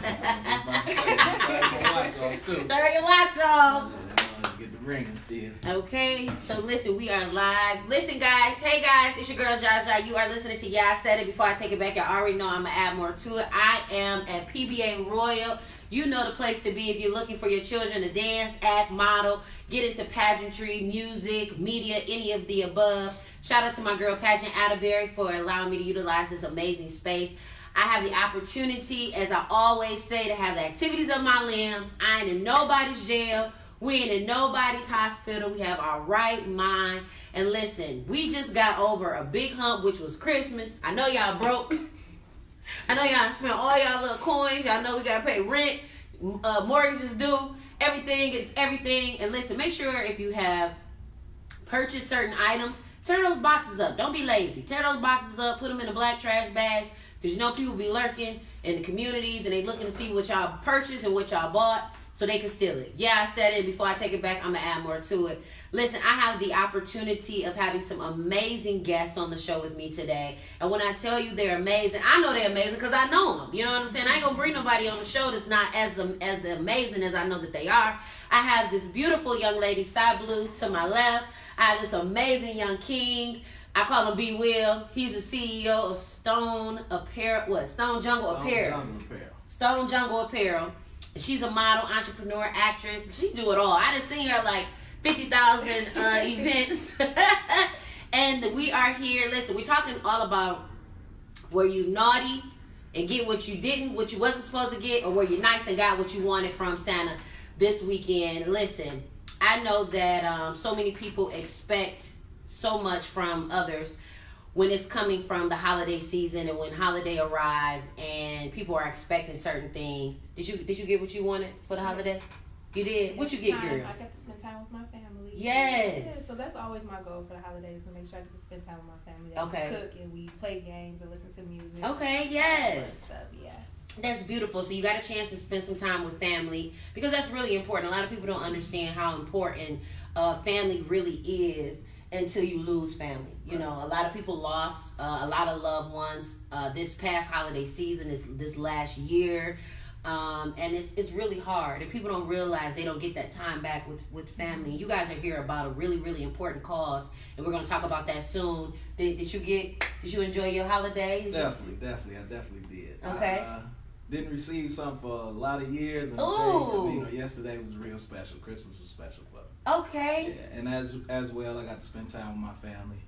Turn your watch off. Get the ring still. Okay, so listen, we are live. Listen, guys. Hey, guys. It's your girl, Zsa Zsa. You are listening to Yeah, I Said It. Before I take it back, y'all already know I'm going to add more to it. I am at PBA Royal. You know the place to be if you're looking for your children to dance, act, model, get into pageantry, music, media, any of the above. Shout out to my girl, Pageant Atterbury, for allowing me to utilize this amazing space. I have the opportunity, as I always say, to have the activities of my limbs. I ain't in nobody's jail. We ain't in nobody's hospital. We have our right mind. And listen, we just got over a big hump, which was Christmas. I know y'all broke. I know y'all spent all y'all little coins. Y'all know we got to pay rent. Mortgages due. Everything is everything. And listen, make sure if you have purchased certain items, tear those boxes up. Don't be lazy. Tear those boxes up. Put them in the black trash bags. Because you know people be lurking in the communities and they looking to see what y'all purchased and what y'all bought so they can steal it. Yeah, I said it. Before I take it back, I'm going to add more to it. Listen, I have the opportunity of having some amazing guests on the show with me today. And when I tell you they're amazing, I know they're amazing because I know them. You know what I'm saying? I ain't going to bring nobody on the show that's not as amazing as I know that they are. I have this beautiful young lady, Cy Blue, to my left. I have this amazing young king. I call him B. Will. He's the CEO of Stone Jungle Apparel. Stone Jungle Apparel. She's a model, entrepreneur, actress. She do it all. I done seen her like 50,000 events. And we are here. Listen, we're talking all about were you naughty and get what you didn't, what you wasn't supposed to get, or were you nice and got what you wanted from Santa this weekend. Listen, I know that so many people expect so much from others when it's coming from the holiday season and when holiday arrive and people are expecting certain things. Did you get what you wanted for the holiday? You did? What you get, girl? I got to spend time with my family. Yes. Yeah, so that's always my goal for the holidays, to make sure I get to spend time with my family. Okay. We cook and we play games and listen to music. Okay, yes. Stuff, yeah. That's beautiful. So you got a chance to spend some time with family because that's really important. A lot of people don't understand how important family really is until you lose family. You know, a lot of people lost a lot of loved ones this past holiday season, this last year. And it's really hard. And people don't realize they don't get that time back with family. You guys are here about a really, really important cause. And we're going to talk about that soon. Did you enjoy your holiday? Definitely. I definitely did. Okay. Didn't receive something for a lot of years. And Ooh. yesterday was real special. Christmas was special for me. Okay. Yeah, and as well, I got to spend time with my family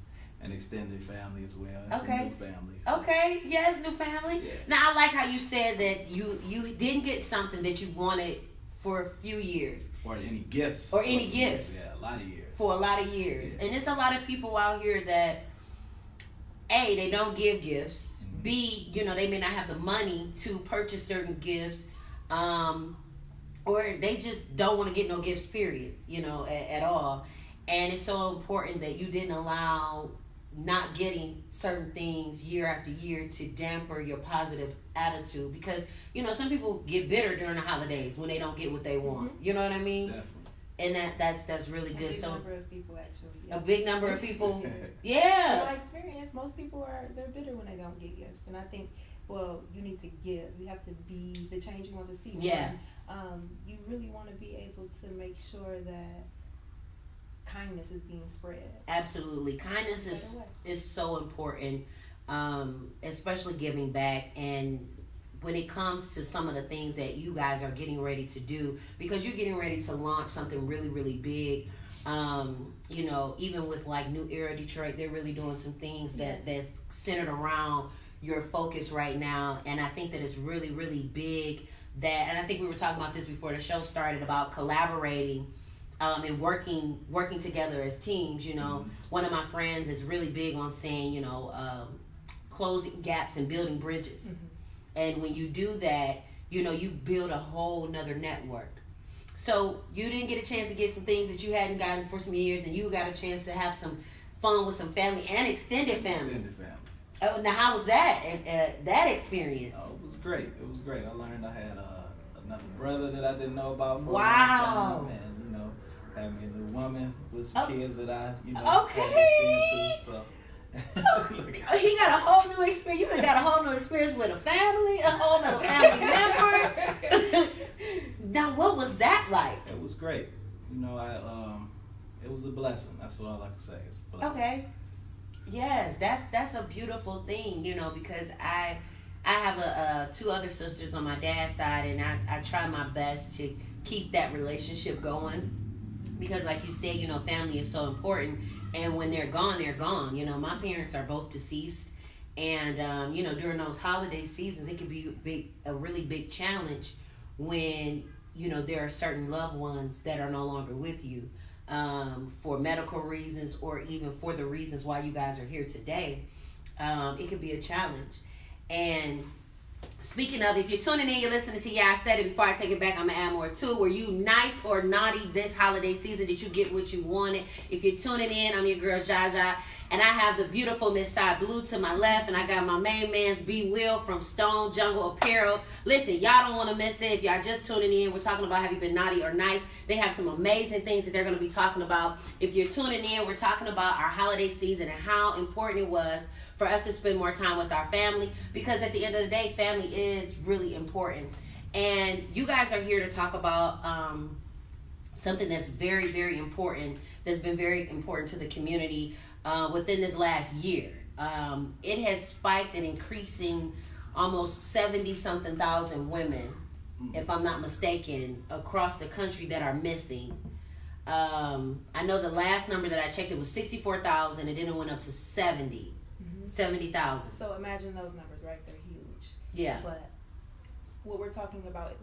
and extended family as well. And Okay. Some new family. Okay. Yes, new family. Yeah. Now, I like how you said that you didn't get something that you wanted for a few years. Or any gifts. Or any gifts. Yeah, a lot of years. For a lot of years. Yeah. And there's a lot of people out here that, A, they don't give gifts. Mm-hmm. B, they may not have the money to purchase certain gifts. Or they just don't want to get no gifts, period, at all. And it's so important that you didn't allow not getting certain things year after year to damper your positive attitude. Because, some people get bitter during the holidays when they don't get what they want. Mm-hmm. You know what I mean? Definitely. And that's really good. A big number of people, actually. Yeah. A big number of people. In Yeah. my experience, most people they're bitter when they don't get gifts. And I think, you need to give. You have to be the change you want to see. Yeah. You really want to be able to make sure that kindness is being spread. Absolutely. Kindness is so important, especially giving back. And when it comes to some of the things that you guys are getting ready to do, because you're getting ready to launch something really, really big. Even with like New Era Detroit, they're really doing some things that's centered around your focus right now. And I think that it's really, really big and I think we were talking about this before the show started about collaborating and working together as teams. Mm-hmm. One of my friends is really big on saying, closing gaps and building bridges. Mm-hmm. And when you do that, you build a whole nother network. So you didn't get a chance to get some things that you hadn't gotten for some years, and you got a chance to have some fun with some family and extended family. Oh, now how was that experience? Oh, it was great. I learned I had another brother that I didn't know about for a long Wow. time, and had me a new woman with some kids that I Okay. had to. So He got a whole new experience. You done got a whole new experience with a family, a whole new family member. Now, what was that like? It was great. You know, it was a blessing. That's all I can say. It's a blessing. Okay. Yes, that's a beautiful thing, you know, because I have two other sisters on my dad's side, and I try my best to keep that relationship going, because like you said, you know, family is so important, and when they're gone, they're gone. You know, my parents are both deceased, and you know, during those holiday seasons, it can be a really big challenge when, you know, there are certain loved ones that are no longer with you. For medical reasons, or even for the reasons why you guys are here today, it could be a challenge. And speaking of, if you're tuning in, you're listening to I Said It. Before I take it back, I'm going to add more too. Were you nice or naughty this holiday season? Did you get what you wanted? If you're tuning in, I'm your girl Zsa Zsa, and I have the beautiful Miss Side Blue to my left, and I got my main man's B Will from Stone Jungle Apparel. Listen, y'all don't want to miss it. If y'all just tuning in, we're talking about have you been naughty or nice. They have some amazing things that they're going to be talking about. If you're tuning in, we're talking about our holiday season and how important it was for us to spend more time with our family, because at the end of the day, family is really important. And you guys are here to talk about something that's very, very important, that's been very important to the community within this last year. It has spiked and increasing almost 70-something thousand women, if I'm not mistaken, across the country that are missing. I know the last number that I checked, it was 64,000, and then it went up to 70,000. So imagine those numbers, right? They're huge. Yeah. But what we're talking about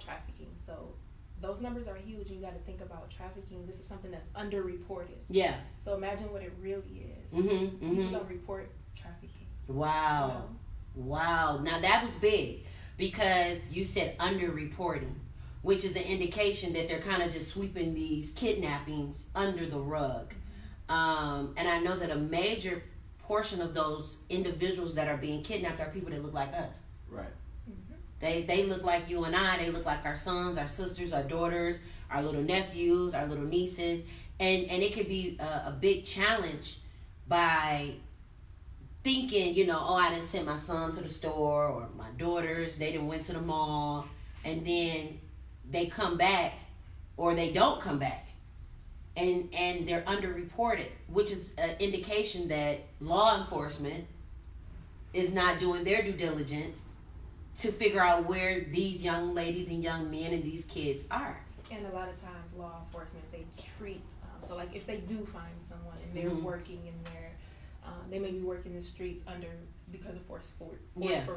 trafficking. So those numbers are huge, and you got to think about trafficking. This is something that's underreported. Yeah. So imagine what it really is. People don't report trafficking. Wow. You know? Wow. Now that was big, because you said underreporting, which is an indication that they're kind of just sweeping these kidnappings under the rug. And I know that a major portion of those individuals that are being kidnapped are people that look like us. Right. They look like you and I. They look like our sons, our sisters, our daughters, our little nephews, our little nieces. And it could be a big challenge by thinking, you know, oh, I didn't send my son to the store, or my daughters, they didn't went to the mall, and then they come back, or they don't come back, and they're underreported, which is an indication that law enforcement is not doing their due diligence to figure out where these young ladies and young men and these kids are. And a lot of times law enforcement, they treat, so like if they do find someone and they're working in their, they may be working the streets because of forceful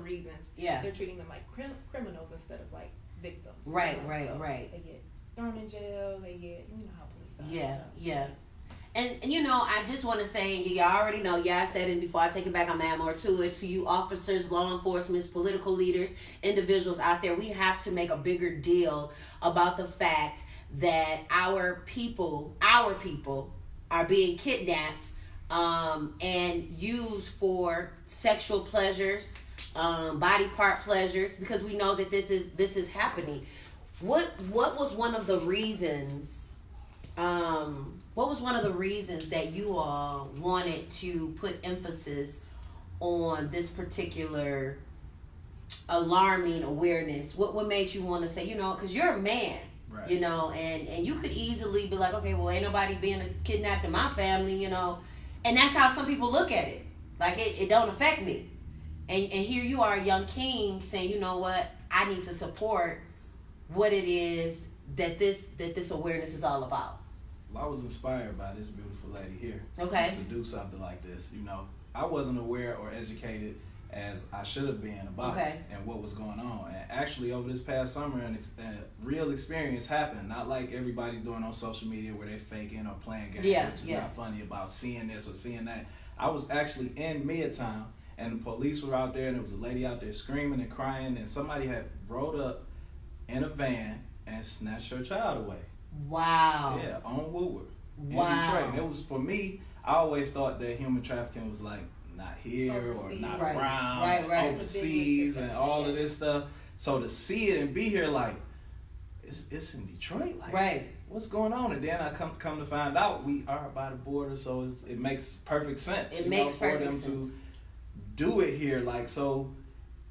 reasons. Yeah. They're treating them like criminals instead of like victims. Right. They get thrown in jail, they get, you know how police are. Yeah, so. yeah. And you know, I just want to say, you already know, I said it before I take it back, I'm add more to it. To you officers, law enforcement, political leaders, individuals out there, we have to make a bigger deal about the fact that our people are being kidnapped and used for sexual pleasures, body part pleasures, because we know that this is happening. What was one of the reasons? What was one of the reasons that you all wanted to put emphasis on this particular alarming awareness? What made you want to say, you know, because you're a man, right, you know, and you could easily be like, okay, well, ain't nobody being kidnapped in my family, you know, and that's how some people look at it. Like, it don't affect me. And here you are, a young king, saying, you know what, I need to support what it is that this awareness is all about. I was inspired by this beautiful lady here. Okay. To do something like this. You know, I wasn't aware or educated as I should have been about it and what was going on. And actually, over this past summer, a real experience happened. Not like everybody's doing on social media where they're faking or playing games, which is not funny, about seeing this or seeing that. I was actually in Midtown, and the police were out there, and there was a lady out there screaming and crying, and somebody had rode up in a van and snatched her child away. Wow. Yeah, on Woodward. Wow. In Detroit. And it was, for me, I always thought that human trafficking was like not here overseas, or not right, around, right. overseas and all of this stuff. So to see it and be here, like, it's in Detroit. Like, what's going on? And then I come to find out we are by the border, so it makes perfect sense. It makes perfect for them sense to do it here. Like, so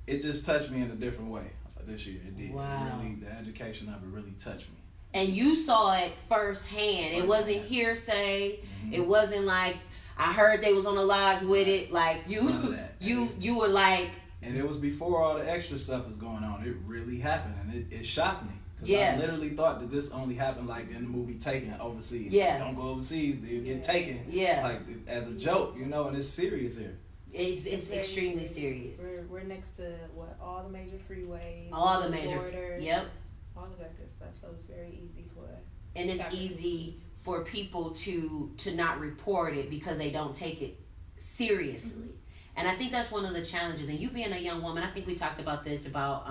it just touched me in a different way. this year. It did. Wow. Really, the education of it really touched me. And you saw it firsthand. It wasn't hearsay. Mm-hmm. It wasn't like I heard they was on the lodge with it. Like you were like. And it was before all the extra stuff was going on. It really happened, and it shocked me. Because I literally thought that this only happened like in the movie Taken overseas. Yeah. Don't go overseas, they'll get taken. Yeah. Like as a joke, you know, and it's serious here. It's extremely serious. We're next to all the major freeways, all the major borders, yep, all of that good stuff. So it's very easy for. And it's easy for people to not report it because they don't take it seriously. Mm-hmm. And I think that's one of the challenges. And you being a young woman, I think we talked about this about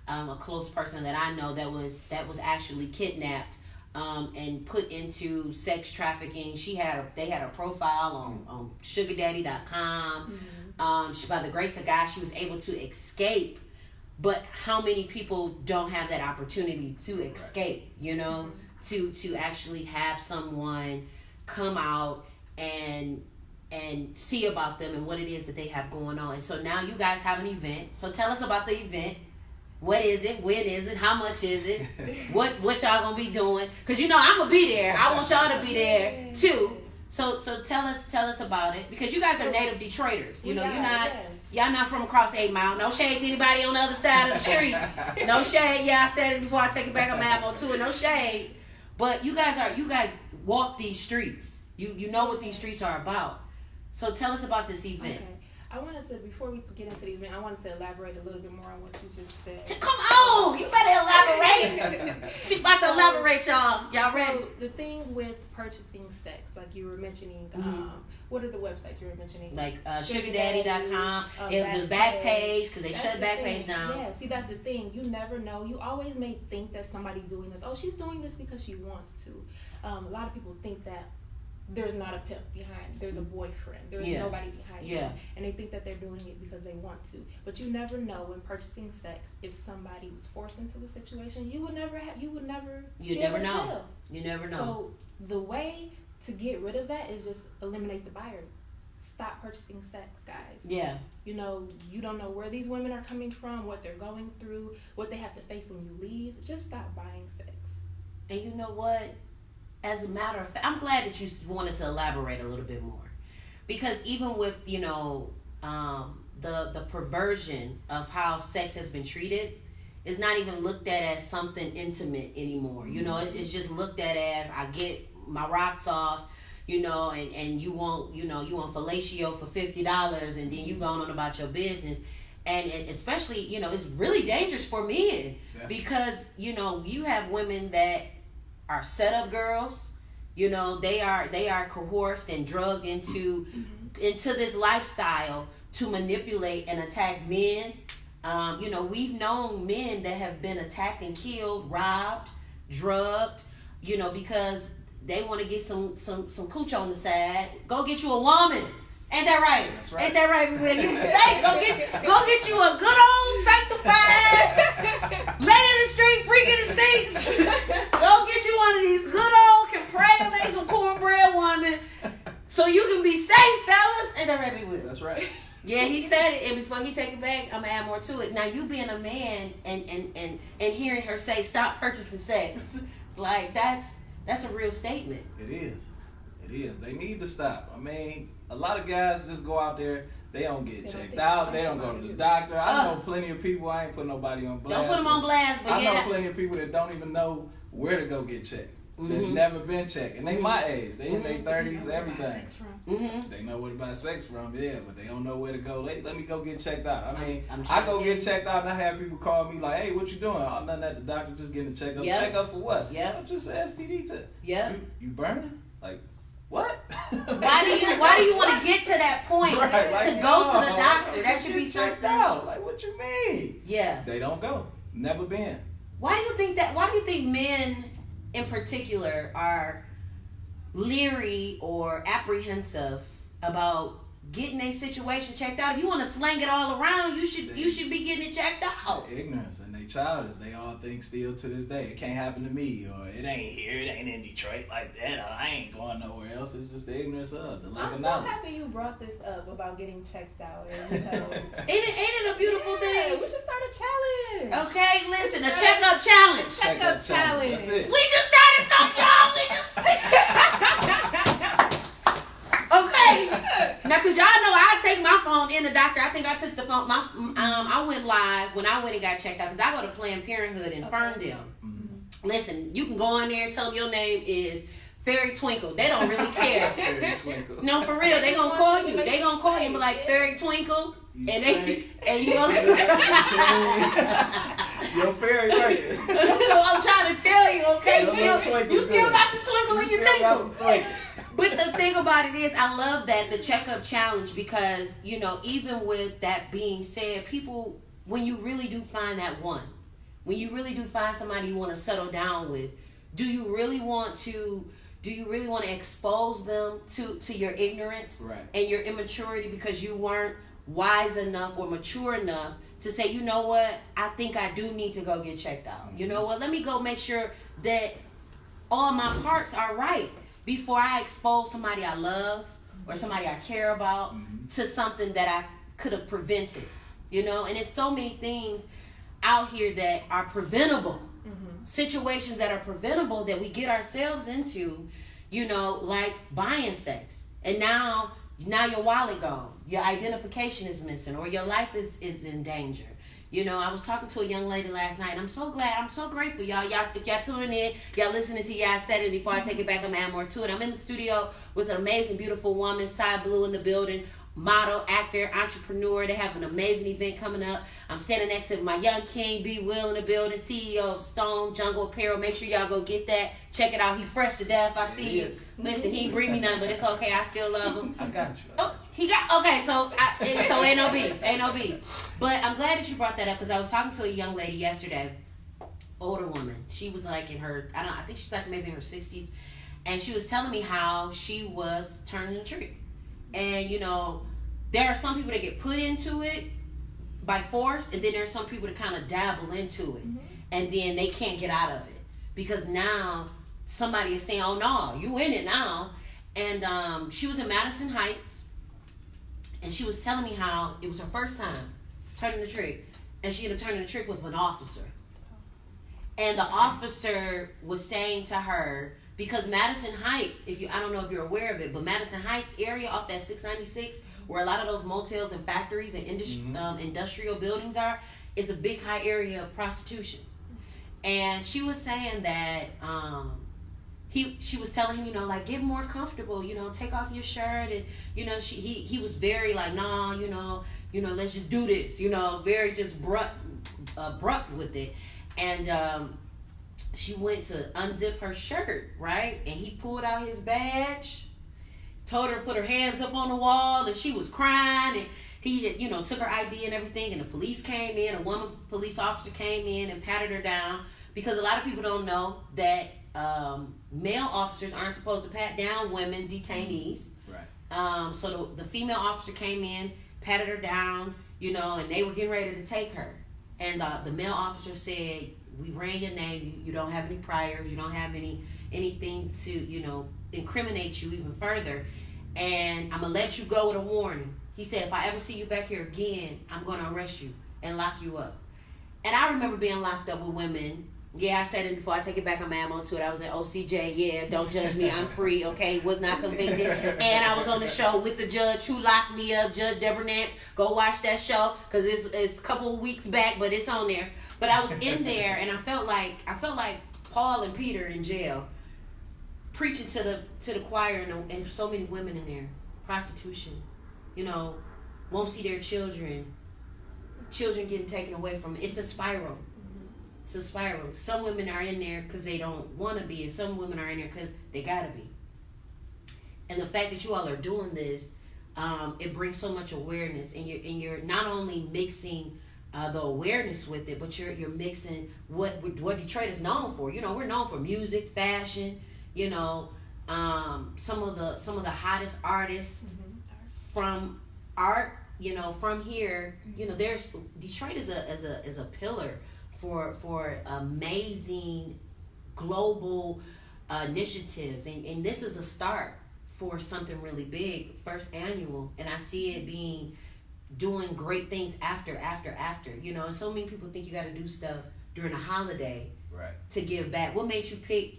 a close person that I know that was actually kidnapped and put into sex trafficking. They had a profile on sugardaddy.com. Mm-hmm. By the grace of God, she was able to escape. But how many people don't have that opportunity to escape, you know, mm-hmm. to actually have someone come out and see about them and what it is that they have going on. And so now you guys have an event. So tell us about the event. What is it? When is it? How much is it? What y'all gonna be doing? Because you know I'm gonna be there. I want y'all to be there too. So tell us about it, because you guys are native Detroiters. You know, y'all not from across 8 Mile. No shade to anybody on the other side of the street. No shade. Yeah, I said it before. I take it back. I'm Admiral too. No shade. But you guys walk these streets. You know what these streets are about. So tell us about this event. Okay. I wanted to, before we get into the event, I wanted to elaborate a little bit more on what you just said. Come on! You better elaborate! She about to elaborate, y'all. Y'all ready? So the thing with purchasing sex, like you were mentioning, what are the websites you were mentioning? Like sugardaddy.com. The back page, because they shut the back page down. Yeah, see, that's the thing. You never know. You always may think that somebody's doing this. Oh, she's doing this because she wants to. A lot of people think that there's not a pimp behind. There's a boyfriend. There's nobody behind them. And they think that they're doing it because they want to. But you never know when purchasing sex if somebody was forced into the situation. You would never know. You never know. So the way to get rid of that is just eliminate the buyer. Stop purchasing sex, guys. Yeah. You know, you don't know where these women are coming from, what they're going through, what they have to face when you leave. Just stop buying sex. And you know what? As a matter of fact, I'm glad that you wanted to elaborate a little bit more, because even with, you know, the perversion of how sex has been treated, it's not even looked at as something intimate anymore. You know, it's just looked at as I get my rocks off, you know, and you want fellatio for $50, and then you going on about your business. And especially, you know, it's really dangerous for men because, you know, you have women that are setup girls. You know, they are coerced and drugged into this lifestyle to manipulate and attack men. You know, we've known men that have been attacked and killed, robbed, drugged, you know, because they want to get some cooch on the side. Go get you a woman. Ain't that right? That's right. Ain't that right? When you say go get you a good old sanctified lay in the street, freak in the streets. Go get you one of these good old can pray and make some cornbread woman, so you can be safe, fellas. Ain't that right, B. Will? That's right. Yeah, he said it, and before he take it back, I'm gonna add more to it. Now, you being a man and hearing her say stop purchasing sex, like that's a real statement. It is. They need to stop. I mean, a lot of guys just go out there. They don't get checked out. They don't go to the doctor. I know plenty of people. I ain't putting nobody on blast. Don't put them on blast, but I know plenty of people that don't even know where to go get checked. They've never been checked, and they my age. They in their 30s, everything. They know where to buy sex from, but they don't know where to go. Let me go get checked out. I mean, I go get checked out, and I have people call me like, "Hey, what you doing?" I'm nothing at the doctor, just getting a checkup. Check up for what? Yeah, just an STD test. Yeah, you burning? Like, what? Why do you want to get to that point to go to the doctor? That should be something. Out. Like, what you mean? Yeah, they don't go. Never been. Why do you think that? Why do you think men in particular are leery or apprehensive about getting a situation checked out. If you want to slang it all around, you should be getting it checked out. Ignorance, and they childish. They all think still to this day, it can't happen to me, or it ain't here, it ain't in Detroit like that, or I ain't going nowhere else. It's just the ignorance of the lack of knowledge. I'm so happy you brought this up about getting checked out. And, ain't it a beautiful thing? We should start a challenge. Okay, listen, a checkup challenge. Checkup challenge. That's it. We just started something, y'all. Okay. Now, cause y'all know I take my phone in the doctor. I think I took the phone. I went live when I went and got checked out because I go to Planned Parenthood in Ferndale. Mm-hmm. Listen, you can go in there and tell them your name is Fairy Twinkle. They don't really care. Fairy Twinkle. No, for real. They gonna call you. They gonna call you and be like Fairy Twinkle, and you go. Your fairy right. I'm trying to tell you, okay? You still got some twinkle in your tinkle. But the thing about it is, I love that the checkup challenge because, you know, even with that being said, people, when you really do find that one, when you really do find somebody you want to settle down with, do you really want to expose them to your ignorance and your immaturity because you weren't wise enough or mature enough to say, you know what, I think I do need to go get checked out. Mm-hmm. You know what, let me go make sure that all my parts are right before I expose somebody I love or somebody I care about to something that I could have prevented. You know, and it's so many things out here that are preventable. Situations that are preventable that we get ourselves into, you know, like buying sex. And now your wallet gone. Your identification is missing or your life is in danger. You know, I was talking to a young lady last night. And I'm so glad. I'm so grateful, y'all. If y'all tuning in, y'all listening to Y'all Said It. Before I take it back, I'm add more to it. I'm in the studio with an amazing, beautiful woman, Side Blue in the building. Model, actor, entrepreneur. They have an amazing event coming up. I'm standing next to my young king, B. Will in the building, CEO of Stone Jungle Apparel. Make sure y'all go get that. Check it out. He fresh to death. I see you. Listen, he ain't bring me nothing, but it's okay. I still love him. I got you. Oh, he got okay. So ain't no beef. Ain't no beef. But I'm glad that you brought that up because I was talking to a young lady yesterday, older woman. She was like in her, I think she's like maybe in her 60s, and she was telling me how she was turning the trick. And, you know, there are some people that get put into it by force, and then there are some people that kind of dabble into it, and then they can't get out of it because now somebody is saying, oh, no, you in it now. And she was in Madison Heights, and she was telling me how it was her first time turning the trick, and she ended up turning the trick with an officer. And the officer was saying to her, because Madison Heights, I don't know if you're aware of it, but Madison Heights area off that 696, where a lot of those motels and factories and industrial buildings are, is a big high area of prostitution. And she was saying that she was telling him, you know, like, get more comfortable, you know, take off your shirt, and you know, he was very like, nah, you know, let's just do this, you know, very just abrupt with it. And she went to unzip her shirt, right? And he pulled out his badge, told her to put her hands up on the wall, and she was crying. And he, you know, took her ID and everything. And the police came in. A woman police officer came in and patted her down, because a lot of people don't know that male officers aren't supposed to pat down women detainees. Right. So the female officer came in, patted her down, you know, and they were getting ready to take her. And the male officer said, we ran your name. You don't have any priors. You don't have anything to, you know, incriminate you even further. And I'm going to let you go with a warning. He said, if I ever see you back here again, I'm going to arrest you and lock you up. And I remember being locked up with women. Yeah, I said it before. I take it back. I'm ammo to it. I was at OCJ. Yeah, don't judge me. I'm free, okay? Was not convicted. And I was on the show with the judge who locked me up, Judge Deborah Nance. Go watch that show because it's a couple of weeks back, but it's on there. But I was in there, and I felt like Paul and Peter in jail, preaching to the choir, and so many women in there. Prostitution, you know, won't see their children getting taken away from it. It's a spiral. It's a spiral. Some women are in there because they don't want to be, and some women are in there because they gotta be. And the fact that you all are doing this, it brings so much awareness, and you're not only mixing the awareness with it, but you're mixing what Detroit is known for. You know, we're known for music, fashion. You know, some of the hottest artists from art, from here, there's Detroit is a pillar for amazing global initiatives, and this is a start for something really big, first annual, and I see it doing great things after, and so many people think you got to do stuff during a holiday, right, to give back. What made you pick,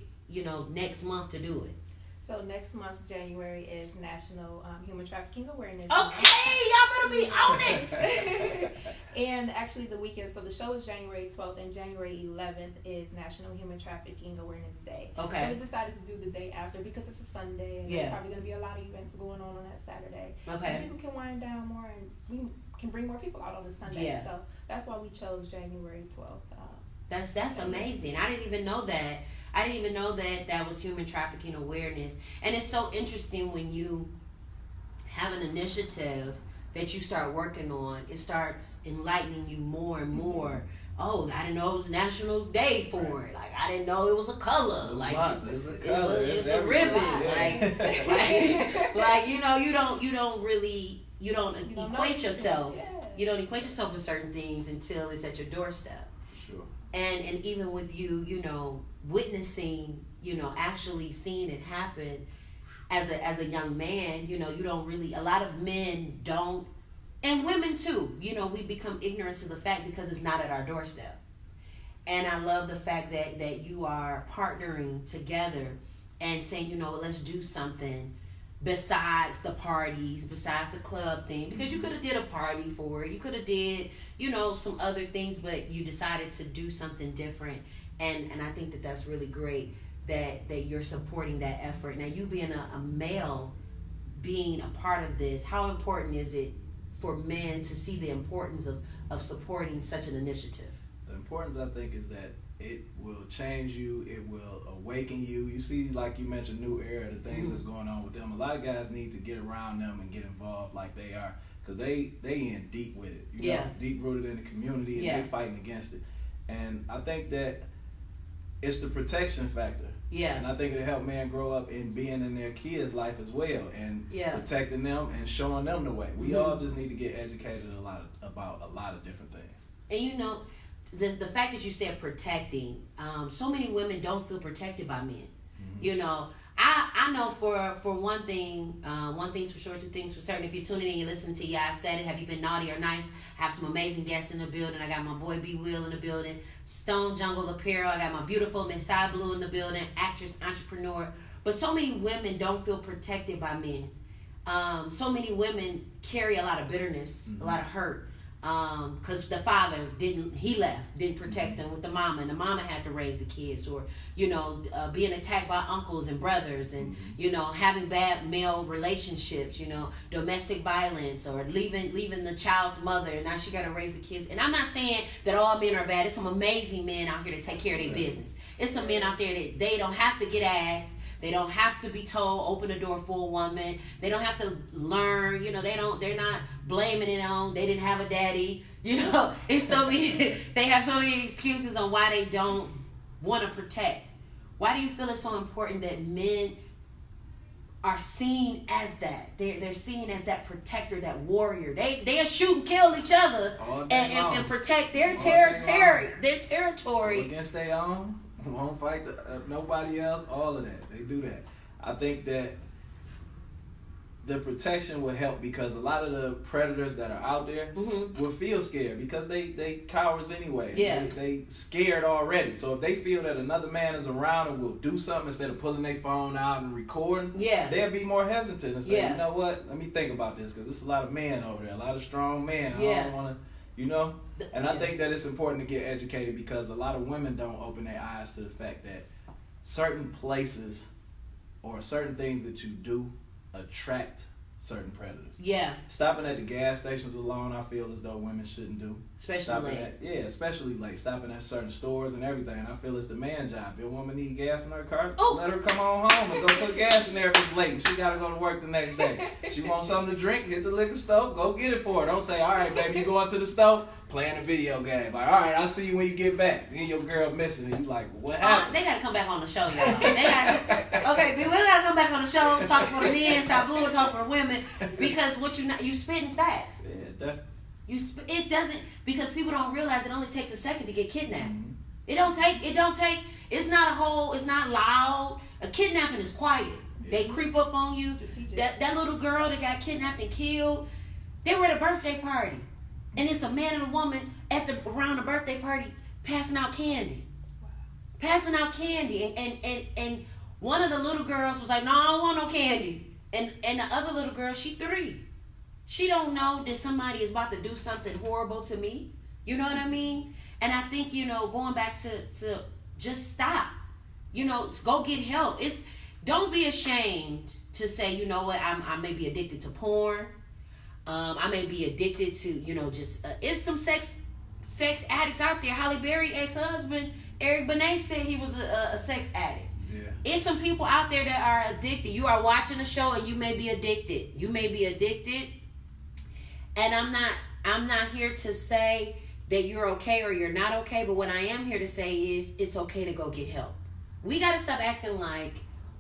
next month to do it? So next month, January, is National Human Trafficking Awareness Month. Okay, y'all better be on it. And actually the weekend, so the show is January 12th and January 11th is National Human Trafficking Awareness Day. Okay. So we decided to do the day after because it's a Sunday and there's probably going to be a lot of events going on that Saturday. Okay. And people can wind down more and we can bring more people out on the Sunday. Yeah. So that's why we chose January 12th. That's amazing. I didn't even know that. That was human trafficking awareness. And it's so interesting when you have an initiative that you start working on, it starts enlightening you more and more. Oh, I didn't know it was National Day for it. Like, I didn't know it was a color. Like, it's a ribbon. Yeah. Like, you don't equate yourself. Yeah. You don't equate yourself with certain things until it's at your doorstep. For sure. And even with you, witnessing, actually seeing it happen as a young man, you don't really, a lot of men don't, and women too, we become ignorant to the fact because it's not at our doorstep. And I love the fact that you are partnering together and saying, let's do something besides the parties, besides the club thing, because you could have did a party for it, you could have did, some other things, but you decided to do something different, and I think that's really great that you're supporting that effort. Now, you being a male, being a part of this, how important is it for men to see the importance of supporting such an initiative? The importance, I think, is that it will change you. It will awaken you. You see, like you mentioned, new era, the things that's going on with them. A lot of guys need to get around them and get involved like they are, because they in deep with it. You know, deep rooted in the community, and they fighting against it. And I think that it's the protection factor. Yeah. And I think it'll help men grow up in being in their kids' life as well, and protecting them and showing them the way. We all just need to get educated about a lot of different things. And the fact that you said protecting, so many women don't feel protected by men. I know for one thing's for sure, two things for certain. If you're tuning in, you're listening to I Said It. Have you been naughty or nice? I have some amazing guests in the building. I got my boy B Will in the building, Stone Jungle Apparel. I got my beautiful Miss Cy Blue in the building, actress, entrepreneur. But so many women don't feel protected by men. So many women carry a lot of bitterness, a lot of hurt. Because the father didn't protect them with the mama, and the mama had to raise the kids, or being attacked by uncles and brothers, and having bad male relationships, domestic violence, or leaving the child's mother, and now she got to raise the kids. And I'm not saying that all men are bad. There's some amazing men out here to take care of their business. It's some men out there that they don't have to get asked. They don't have to be told, open the door for a woman. They don't have to learn, they're not blaming it on, they didn't have a daddy. It's so many, they have so many excuses on why they don't want to protect. Why do you feel it's so important that men are seen as that? They're seen as that protector, that warrior. They'll shoot and kill each other and protect their territory. Go against their own. Won't fight nobody else, all of that. They do that. I think that the protection will help, because a lot of the predators that are out there will feel scared, because they cowards anyway. Yeah. They scared already. So if they feel that another man is around and will do something instead of pulling their phone out and recording, they'll be more hesitant and say, you know what, let me think about this, because there's a lot of men over there, a lot of strong men. I don't want to, And I think that it's important to get educated, because a lot of women don't open their eyes to the fact that certain places or certain things that you do attract certain predators. Yeah. Stopping at the gas stations alone, I feel as though women shouldn't do. Especially like stopping at certain stores and everything. And I feel it's the man job. If a woman need gas in her car, let her come on home and go put gas in there if it's late. She gotta go to work the next day. She wants something to drink, hit the liquor store, go get it for her. Don't say, all right, baby, you going to the store, playing a video game. Like, all right, I'll see you when you get back. And your girl missing, and you like, what happened? They gotta come back on the show, y'all. Okay, we gotta come back on the show, talk for the men, stop blue and talk for the women, because what you spitting facts. Yeah, definitely. It doesn't, because people don't realize it only takes a second to get kidnapped. Mm-hmm. It don't take, it's not loud. A kidnapping is quiet. Yeah. They creep up on you. That little girl that got kidnapped and killed, they were at a birthday party. And it's a man and a woman around the birthday party passing out candy. Wow. Passing out candy. And one of the little girls was like, no, I don't want no candy. And the other little girl, she 3. She don't know that somebody is about to do something horrible to me. You know what I mean? And I think, going back to just stop. Go get help. Don't be ashamed to say, you know what, I may be addicted to porn. I may be addicted to, it's some sex addicts out there. Halle Berry ex-husband, Eric Benet, said he was a sex addict. Yeah. It's some people out there that are addicted. You are watching the show and you may be addicted. And I'm not here to say that you're okay or you're not okay, but what I am here to say is it's okay to go get help. We got to stop acting like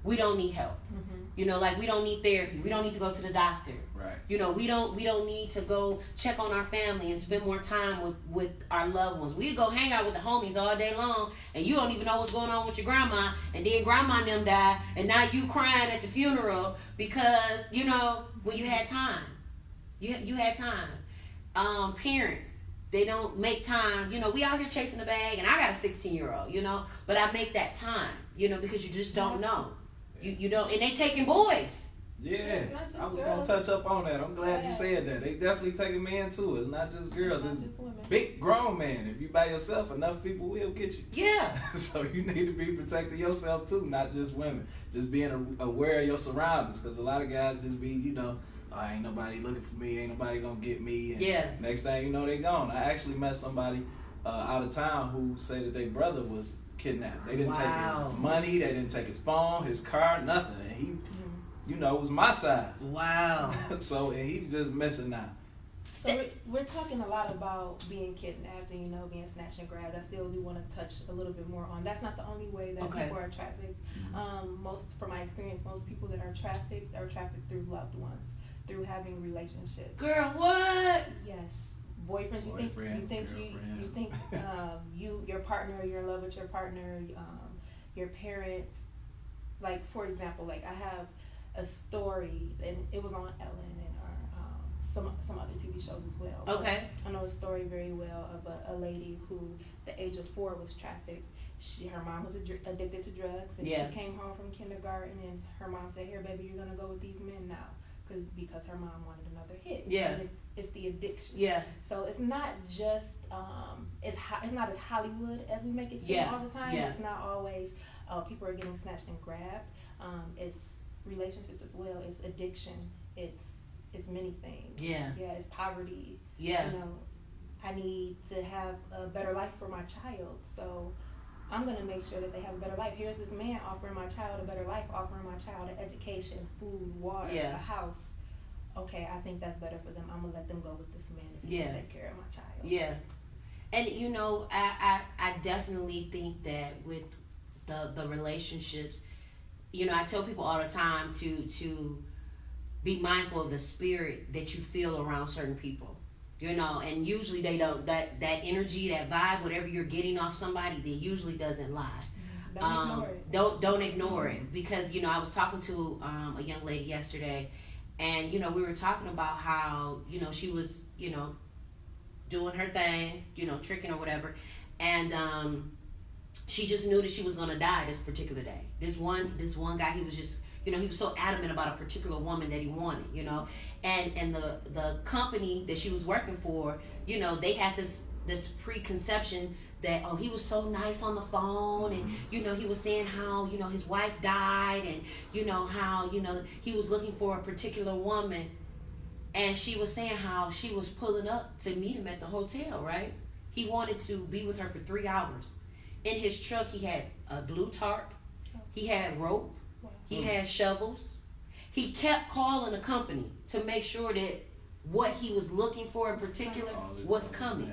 we don't need help. Mm-hmm. Like we don't need therapy. We don't need to go to the doctor. Right. We don't need to go check on our family and spend more time with our loved ones. We go hang out with the homies all day long, and you don't even know what's going on with your grandma, and then grandma and them died, and now you crying at the funeral because, when you had time. You had time. Parents, they don't make time. We out here chasing the bag, and I got a 16-year-old, but I make that time, because you just don't know. You don't, and they taking boys. Yeah, I was going to touch up on that. I'm glad you said that. They definitely taking men too. It's not just girls. It's big grown men. If you by yourself, enough people will get you. Yeah. So you need to be protecting yourself too, not just women. Just being aware of your surroundings, because a lot of guys just be, ain't nobody looking for me, ain't nobody gonna get me. And next thing you know, they gone. I actually met somebody out of town who said that their brother was kidnapped. They didn't take his money, they didn't take his phone, his car, nothing. And he, was my size. Wow. So, and he's just missing now. So we're talking a lot about being kidnapped and, being snatched and grabbed. I still do want to touch a little bit more on. That's not the only way that people are trafficked. From my experience, most people that are trafficked through loved ones, through having relationships. Girl, what? Yes, boyfriends. You think your partner, you're in love with your partner, your parents. Like, for example, like I have a story, and it was on Ellen and some other TV shows as well. Okay. I know a story very well of a lady who, at the age of 4, was trafficked. Her mom was addicted to drugs, and she came home from kindergarten, and her mom said, "Here, baby, you're gonna go with these men now," because her mom wanted another hit. Yeah. It's the addiction. Yeah. So it's not just it's not as Hollywood as we make it seem all the time. Yeah. It's not always people are getting snatched and grabbed. It's relationships as well. It's addiction. It's many things. Yeah. Yeah. It's poverty. Yeah. I need to have a better life for my child. So I'm going to make sure that they have a better life. Here's this man offering my child a better life, offering my child an education, food, water, a house. Okay, I think that's better for them. I'm going to let them go with this man if he can take care of my child. Yeah. And, I definitely think that with the relationships, I tell people all the time to be mindful of the spirit that you feel around certain people. And usually they don't, that energy, that vibe, whatever you're getting off somebody, that usually doesn't lie. Don't ignore it. Don't ignore it, because I was talking to a young lady yesterday, and we were talking about how she was doing her thing, tricking or whatever, and she just knew that she was gonna die this particular day. This one guy, he was just he was so adamant about a particular woman that he wanted, and the company that she was working for, they had this preconception that, he was so nice on the phone, and he was saying how his wife died, and how he was looking for a particular woman. And she was saying how she was pulling up to meet him at the hotel, right? He wanted to be with her for 3 hours. In his truck, he had a blue tarp. He had rope. He had shovels. He kept calling the company to make sure that what he was looking for in particular was coming.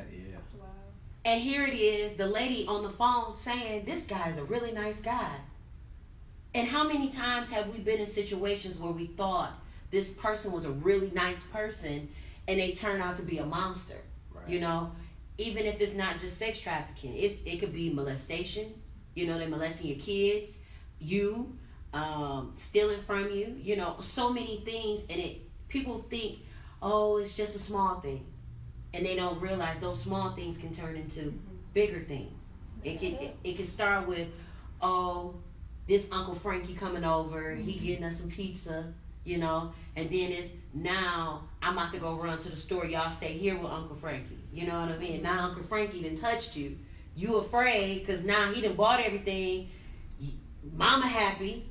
And here it is, the lady on the phone saying, this guy is a really nice guy. And how many times have we been in situations where we thought this person was a really nice person and they turn out to be a monster? Right. You know, even if it's not just sex trafficking, it could be molestation. You know, they're molesting your kids, stealing from you. You know, so many things, and people think, oh, it's just a small thing. And they don't realize those small things can turn into bigger things. It can start with, oh, this Uncle Frankie coming over, he getting us some pizza, you know, and then it's, now I'm about to go run to the store, y'all stay here with Uncle Frankie, you know what I mean? Now Uncle Frankie done touched you. You afraid because now he done bought everything. Mama happy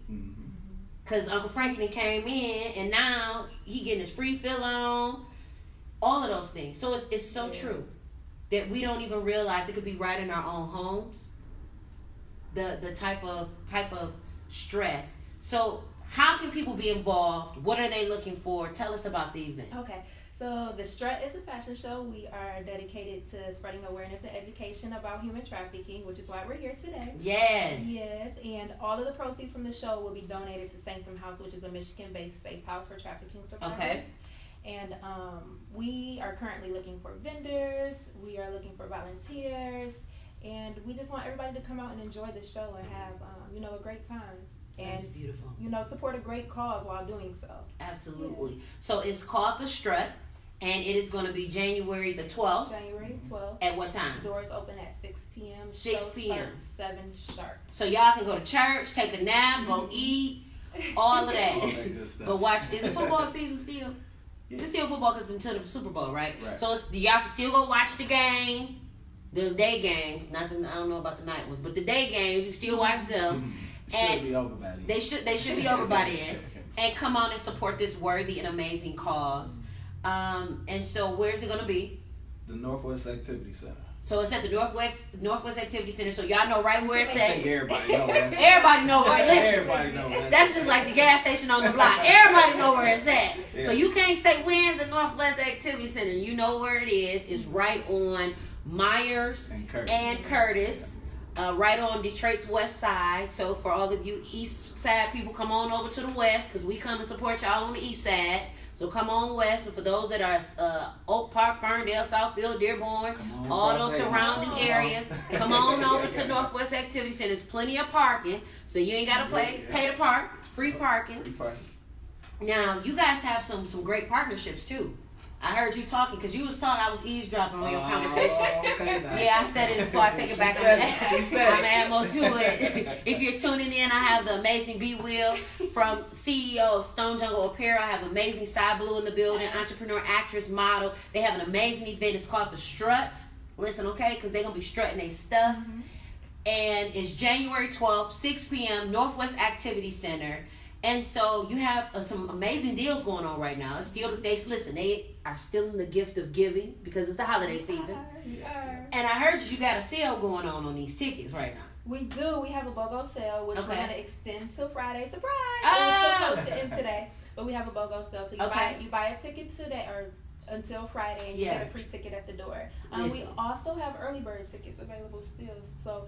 because Uncle Frankie done came in and now he getting his free fill on. All of those things. So it's so true that we don't even realize it could be right in our own homes. The type of stress. So how can people be involved? What are they looking for? Tell us about the event. Okay. So the Strut is a fashion show. We are dedicated to spreading awareness and education about human trafficking, which is why we're here today. Yes. Yes, and all of the proceeds from the show will be donated to Sanctum House, which is a Michigan-based safe house for trafficking survivors. Okay. And we are currently looking for vendors. We are looking for volunteers. And we just want everybody to come out and enjoy the show and have, a great time. And, that's beautiful. Support a great cause while doing so. Absolutely. Yeah. So it's called The Strut, and it is going to be January the 12th. January 12th. At what time? Doors open at 6 p.m. 6 p.m. 7 sharp. So y'all can go to church, take a nap, go eat, all of that. Go watch. Is it football season still? Yeah. It's still football because it's until the Super Bowl, right? So y'all can still go watch the game, the day games. Nothing. I don't know about the night ones, but the day games you can still watch them. Should be over by then. They should be over by then, and come on and support this worthy and amazing cause. And so where's it gonna be? The Northwest Activity Center. So it's at the Northwest Activity Center. So y'all know right where it's at. I think everybody knows where it's at. Everybody know where it is. Everybody knows where it's at. That's just like the gas station on the block. Everybody know where it's at. Yeah. So you can't say when's the Northwest Activity Center. You know where it is. It's right on Myers and Curtis. Right on Detroit's west side. So for all of you east side people, come on over to the west because we come and support y'all on the east side. So come on west. And for those that are Oak Park, Ferndale, Southfield, Dearborn, all those surrounding areas, come on over to Northwest Activity Center. There's plenty of parking, so you ain't got to pay to park. Free parking. Free parking. Now, you guys have some great partnerships, too. I heard you talking, because you was talking, I was eavesdropping on your conversation. Okay, yeah, I said it before I take it back. I'm going to add more to it. If you're tuning in, I have the amazing B. Will from CEO of Stone Jungle Apparel. I have amazing Cy Blue in the building, entrepreneur, actress, model. They have an amazing event. It's called The Strut. Listen, okay, because they're going to be strutting their stuff. Mm-hmm. And it's January 12th, 6 p.m., Northwest Activity Center. And so you have some amazing deals going on right now. It's still, they are still in the gift of giving because it's the holiday season. And I heard you got a sale going on these tickets right now. We do. We have a BOGO sale, which we're going to extend till Friday. Surprise! It was supposed to end today, but we have a BOGO sale. So you buy a ticket today or until Friday, and you get a free ticket at the door. We also have early bird tickets available still. So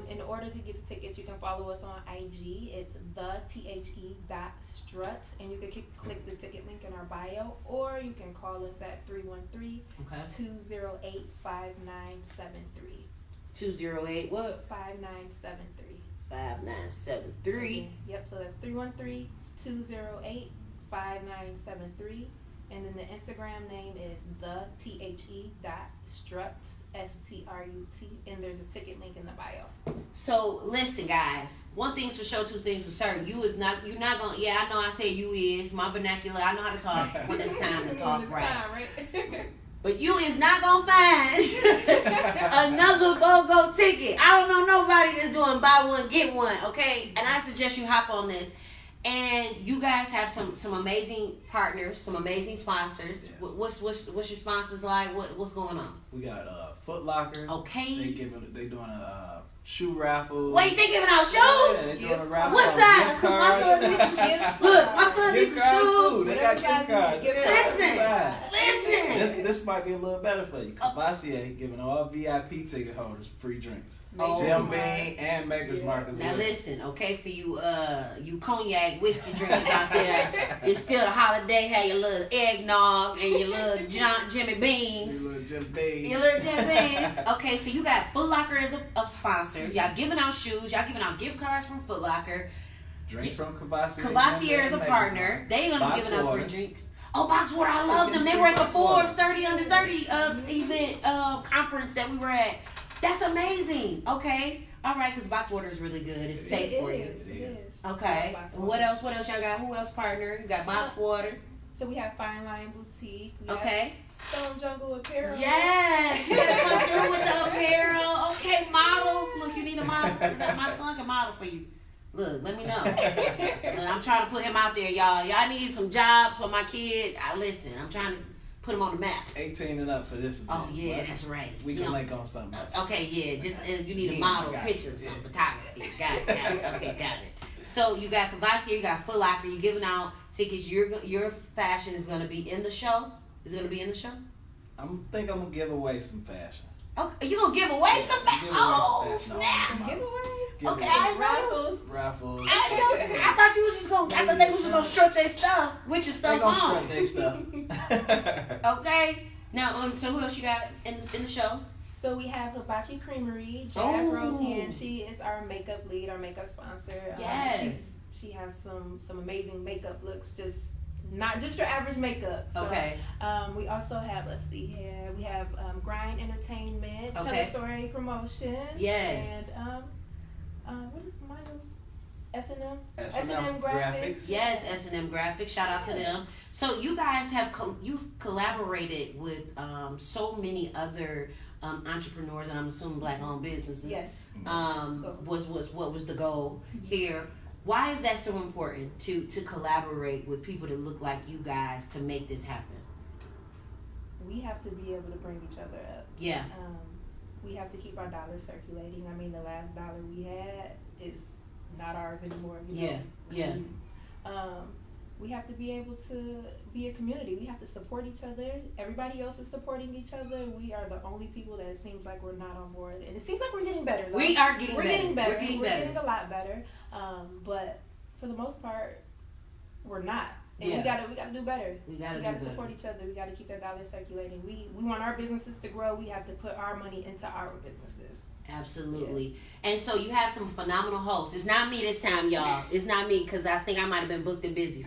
in order to get the tickets, you can follow us on IG. It's the.the.struts, and you can click the ticket link in our bio, or you can call us at 313-208-5973. 208 what? 5973. 5973. Yep, so that's 313-208-5973. And then the Instagram name is the.the.struts, S-T-R-U-T, and there's a ticket link in the bio. So listen, guys. One thing's for sure, two things for certain. You're not gonna. Yeah, I know. I say you is my vernacular. I know how to talk when it's time to talk. Right. But you is not gonna find another BOGO ticket. I don't know nobody that's doing buy one get one. Okay, and I suggest you hop on this. And you guys have some amazing partners, some amazing sponsors. Yes. What's your sponsors like? What's going on? We got Foot Locker. Okay. They doing a shoe raffle. Wait, they giving out shoes? Yeah, they doing a raffle. What's that? Because my son needs some shoes. Look, my son needs some shoes. They got gift cards. Listen. This might be a little better for you. Cavassier giving all VIP ticket holders free drinks. Oh, Jim Beam and Maker's Mark as well. Now listen, okay, for you cognac whiskey drinkers out there, it's still a holiday. Have your little eggnog and your little Jimmy Beans. Your little Jim Beam. Your little Jim Beans. Okay, so you got Foot Locker as a sponsor. Y'all giving out shoes. Y'all giving out gift cards from Foot Locker. Drinks from Cavassier. Cavassier is a partner. They ain't gonna be giving out free drinks. Oh, Box Water, I love them. They were at the Forbes 30 Under 30 event conference that we were at. That's amazing. Okay. All right, because Box Water is really good. It's safe for you. It is. Okay. What else? What else y'all got? Who else partner? You got Box Water. So we have Fine Line Boutique. We Okay. Stone Jungle Apparel. Yes. You better come through with the apparel. Okay, models. Look, you need a model. My son can model for you. Look, let me know. Look, I'm trying to put him out there, y'all. Y'all need some jobs for my kid. Listen, I'm trying to put him on the map. 18 and up for this event. Oh, yeah, that's right. We can link on something else. Okay, yeah. Just you need a model, picture, or something, photography. Got it. Okay, got it. So you got Cavassier, you got Foot Locker. You're giving out tickets. Your fashion is going to be in the show. Is it going to be in the show? I think I'm gonna give away some fashion. Okay, you gonna give away some fashion? Oh, snap! Giveaways. Okay, I know. Raffles. I thought you was just gonna. I thought they was just gonna strut their stuff with your stuff They gonna on. strut their stuff. Okay. Now, so who else you got in the show? So we have Hibachi Creamery. Jazz Roseanne. She is our makeup lead, our makeup sponsor. Yes. She has some amazing makeup looks. Just not just your average makeup. So, Okay. We also have, let's see here, we have Grind Entertainment, Okay. Telestory Promotions. Yes. And what is Miles? S&M S&M Graphics. Yes, S&M Graphics. Shout out to them. So you guys have you've collaborated with so many other entrepreneurs, and I'm assuming black-owned businesses. Yes. What was the goal here? Why is that so important to collaborate with people that look like you guys to make this happen? We have to be able to bring each other up. Yeah. We have to keep our dollars circulating. I mean, the last dollar we had is not ours anymore. You know? Yeah. We have to be able to be a community. We have to support each other. Everybody else is supporting each other. We are the only people that it seems like we're not on board. And it seems like we're getting better. Though. We are getting better. We're getting a lot better. But for the most part, we're not. And we gotta do better. We gotta support each other. We gotta keep that dollar circulating. We want our businesses to grow. We have to put our money into our businesses. Absolutely. Yeah. And so you have some phenomenal hosts. It's not me this time, y'all. It's not me because I think I might have been booked and busy.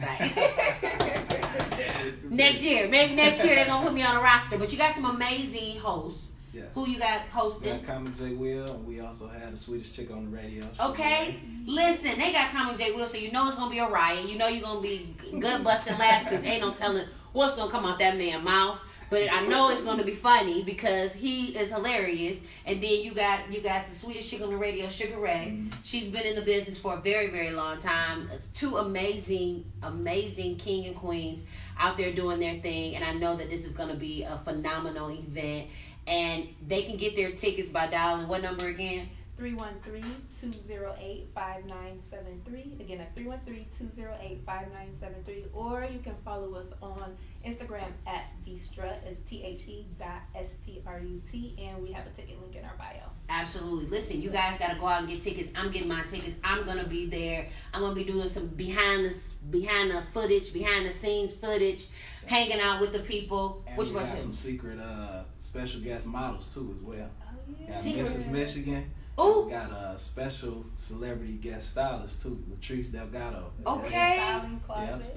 Next year. Maybe next year they're going to put me on a roster. But you got some amazing hosts. Yes. Who you got hosting? We got Common J. Will, and we also had the Swedish chick on the radio. Okay. Listen, they got Common J. Will, so you know it's going to be a riot. You know you're going to be gut-busting laughing because ain't no telling what's going to come out that man's mouth. But I know it's going to be funny because he is hilarious. And then you got the Swedish chick on the radio, Sugar Ray. Mm-hmm. She's been in the business for a very, very long time. It's two amazing king and queens out there doing their thing. And I know that this is going to be a phenomenal event. And they can get their tickets by dialing what number again? 313-208-5973. Again, that's 313-208-5973. Or you can follow us on Instagram at TheStrut, it's THE.STRUT, and we have a ticket link in our bio. Absolutely. Listen, you guys got to go out and get tickets. I'm getting my tickets. I'm going to be there. I'm going to be doing some behind the scenes footage, hanging out with the people. And we got some secret special guest models too as well. Oh, yeah. Got Mrs. Michigan. Oh. We got a special celebrity guest stylist too, Latrice Delgado. Okay. The styling closet.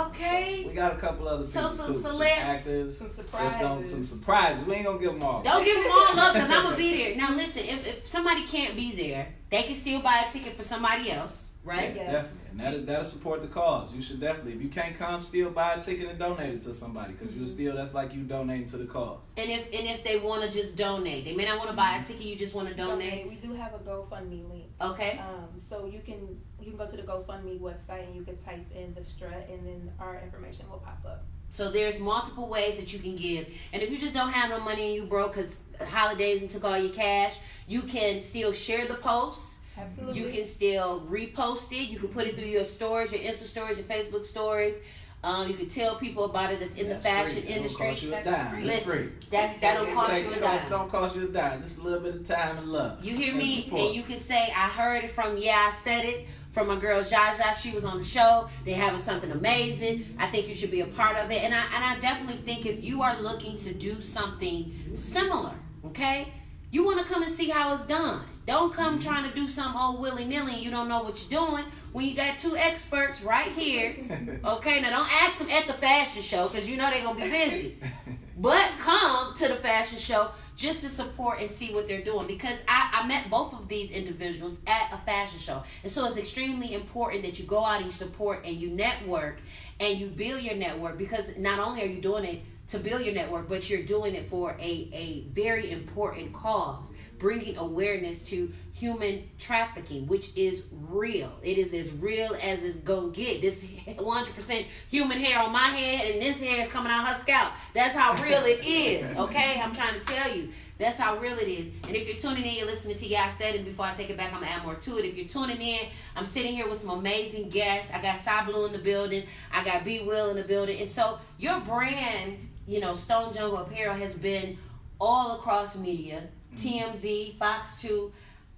Okay. So we got a couple other people too. Some actors. Some surprises. Some surprises. We ain't gonna give them all. Don't give them all up because I'm gonna be there. Now listen, if somebody can't be there, they can still buy a ticket for somebody else. right? Yeah, definitely. And that'll support the cause. You should definitely, if you can't come, still buy a ticket and donate it to somebody, because you'll still, that's like you donating to the cause. And if they want to just donate, they may not want to buy a ticket, you just want to donate. We do have a GoFundMe link. Okay. So you can go to the GoFundMe website and you can type in the strut, and then our information will pop up. So there's multiple ways that you can give. And if you just don't have no money and you broke because holidays and took all your cash, you can still share the post. Absolutely. You can still repost it. You can put it through your stories, your Insta stories, your Facebook stories. You can tell people about it that's in the fashion industry. Don't cost you a dime. Listen, that don't cost you a dime. Don't cost you a dime. Just a little bit of time and love. You hear me? And you can say, I heard it from I Said It. From my girl Zsa Zsa, she was on the show. They're having something amazing. I think you should be a part of it. And I definitely think if you are looking to do something similar, okay, you want to come and see how it's done. Don't come trying to do something all willy-nilly and you don't know what you're doing when you got two experts right here. Okay, now don't ask them at the fashion show because you know they're going to be busy. But come to the fashion show just to support and see what they're doing, because I met both of these individuals at a fashion show. And so it's extremely important that you go out and you support and you network and you build your network, because not only are you doing it to build your network, but you're doing it for a very important cause, bringing awareness to human trafficking, which is real. It is as real as it's gonna get. This 100% human hair on my head and this hair is coming out her scalp. That's how real it is, okay? I'm trying to tell you. That's how real it is. And if you're tuning in, you're listening to I Said It. Before I take it back, I'm going to add more to it. If you're tuning in, I'm sitting here with some amazing guests. I got Cy Blue in the building. I got B Will in the building. And so your brand, Stone Jungle Apparel, has been all across media. TMZ, Fox 2.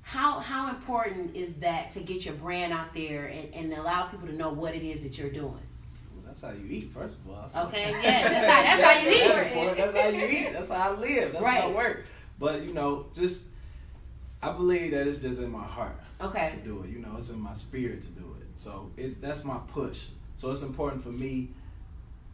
How important is that to get your brand out there and allow people to know what it is that you're doing? That's how you eat, first of all. Okay, yes, that's how you eat. That's how you eat. That's how I live. That's how I work. But, I believe that it's just in my heart to do it. It's in my spirit to do it. So that's my push. So it's important for me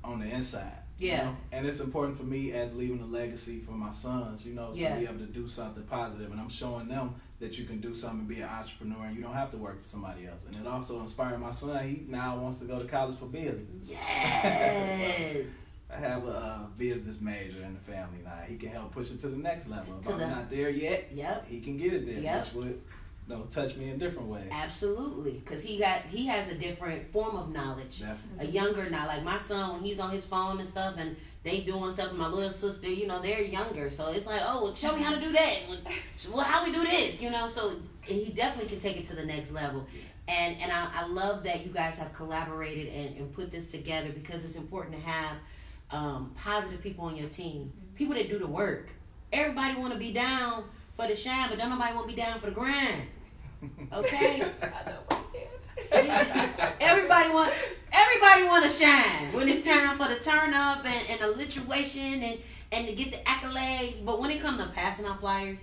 on the inside. Yeah. And it's important for me as leaving a legacy for my sons, to be able to do something positive. And I'm showing them that you can do something and be an entrepreneur and you don't have to work for somebody else. And it also inspired my son. He now wants to go to college for business. Yes. So I have a business major in the family now. He can help push it to the next level. If I'm not there yet, he can get it there. Which would touch me in different ways. Absolutely, because he has a different form of knowledge. Definitely. A younger now, like my son, when he's on his phone and stuff, and they doing stuff. And my little sister, they're younger, so it's like, oh, well, show me how to do that. Well, how we do this, So he definitely can take it to the next level. And I love that you guys have collaborated and put this together, because it's important to have positive people on your team, people that do the work. Everybody want to be down for the shine, but don't nobody want to be down for the grind. Okay. Everybody want to shine when it's time for the turn up and the lituation and to get the accolades. But when it comes to passing out flyers,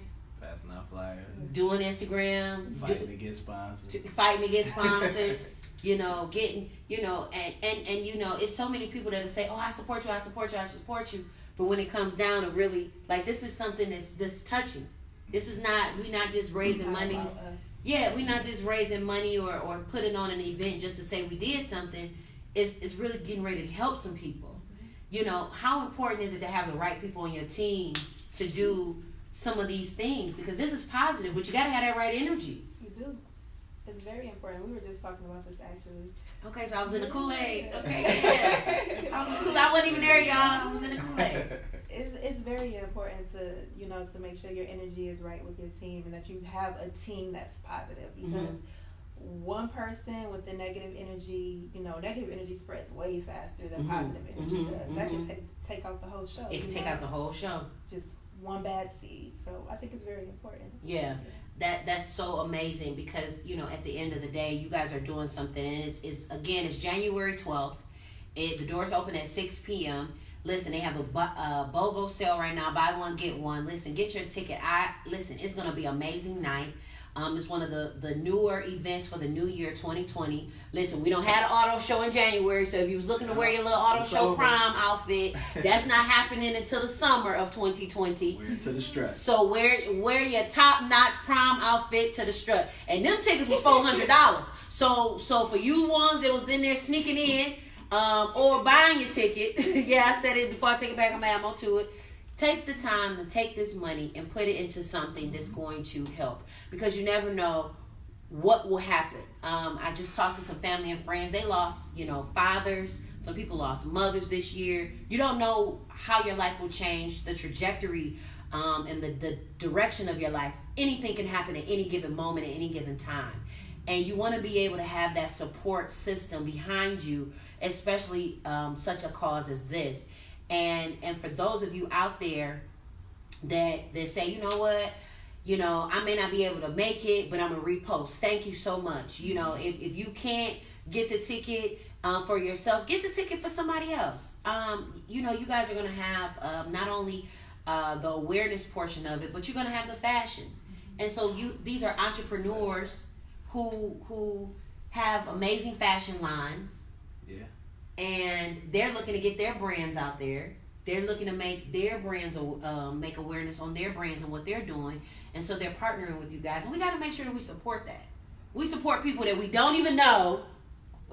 doing Instagram, fighting to get sponsors, getting and it's so many people that'll say, oh, I support you. But when it comes down to really, like, this is something that's touching. This is we're not just raising money. Yeah, we're not just raising money or putting on an event just to say we did something. It's really getting ready to help some people. How important is it to have the right people on your team to do some of these things? Because this is positive, but you got to have that right energy. You do. It's very important. We were just talking about this, actually. Okay, so I was in the Kool-Aid. Okay, yeah. I was in the Kool-Aid. I wasn't even there, y'all. I was in the Kool-Aid. It's very important to make sure your energy is right with your team and that you have a team that's positive, because one person with the negative energy, negative energy spreads way faster than positive energy does. That can take out the whole show. It can take out the whole show. Just one bad seed. So I think it's very important. Yeah. That's so amazing, because at the end of the day, you guys are doing something, and it's January 12th. The doors open at 6 p.m. Listen, they have a BOGO sale right now. Buy one, get one. Listen, get your ticket. It's going to be an amazing night. It's one of the newer events for the new year 2020. Listen, we don't have an auto show in January, so if you was looking to wear your little auto show prom outfit, that's not happening until the summer of 2020. Wear it to the strut. So wear your top-notch prom outfit to the strut. And them tickets was $400. So for you ones that was in there sneaking in, or buying your ticket, yeah, I said it before I take it back, I'm ammo to it. Take the time to take this money and put it into something that's going to help, because you never know what will happen. I just talked to some family and friends. They lost, fathers. Some people lost mothers this year. You don't know how your life will change, the trajectory, and the direction of your life. Anything can happen at any given moment, at any given time. And you want to be able to have that support system behind you, especially such a cause as this. And for those of you out there that say, you know what, I may not be able to make it, but I'm going to repost. Thank you so much. If you can't get the ticket for yourself, get the ticket for somebody else. You guys are going to have not only the awareness portion of it, but you're going to have the fashion. And so these are entrepreneurs who have amazing fashion lines. Yeah. And they're looking to get their brands out there. They're looking to make their brands, make awareness on their brands and what they're doing. And so they're partnering with you guys. And we got to make sure that we support that. We support people that we don't even know.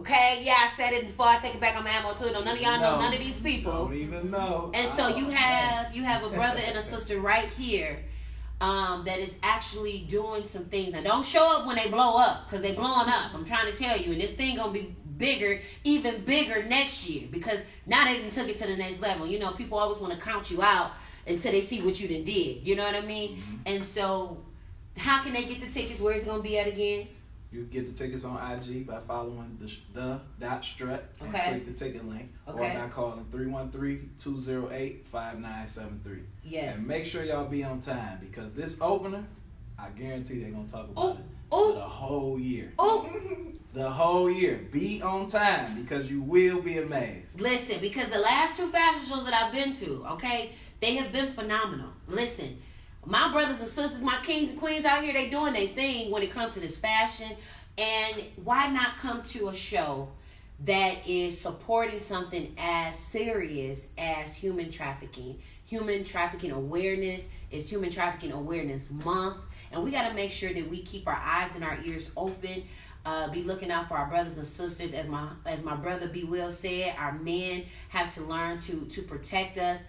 Okay? Yeah, I said it before I take it back on my ammo to it. None of y'all know none of these people. Don't even know. And so you have a brother and a sister right here that is actually doing some things. Now, don't show up when they blow up, because they blowing up. I'm trying to tell you. And this thing going to be bigger, even bigger next year, because now they done took it to the next level. People always want to count you out until they see what you done did. You know what I mean? Mm-hmm. And so how can they get the tickets? Where is it going to be at again? You get the tickets on IG by following the.strut and click the ticket link. Okay. Or by calling 313-208-5973. Yes. And make sure y'all be on time, because this opener, I guarantee they're going to talk about it the whole year. The whole year. Be on time, because you will be amazed. Listen, because the last 2 fashion shows that I've been to, okay, they have been phenomenal. Listen, my brothers and sisters, my kings and queens out here, they doing their thing when it comes to this fashion. And why not come to a show that is supporting something as serious as human trafficking? Human trafficking awareness is Human Trafficking Awareness Month. And we got to make sure that we keep our eyes and our ears open. Be looking out for our brothers and sisters. As my brother B. Will said, our men have to learn to protect us.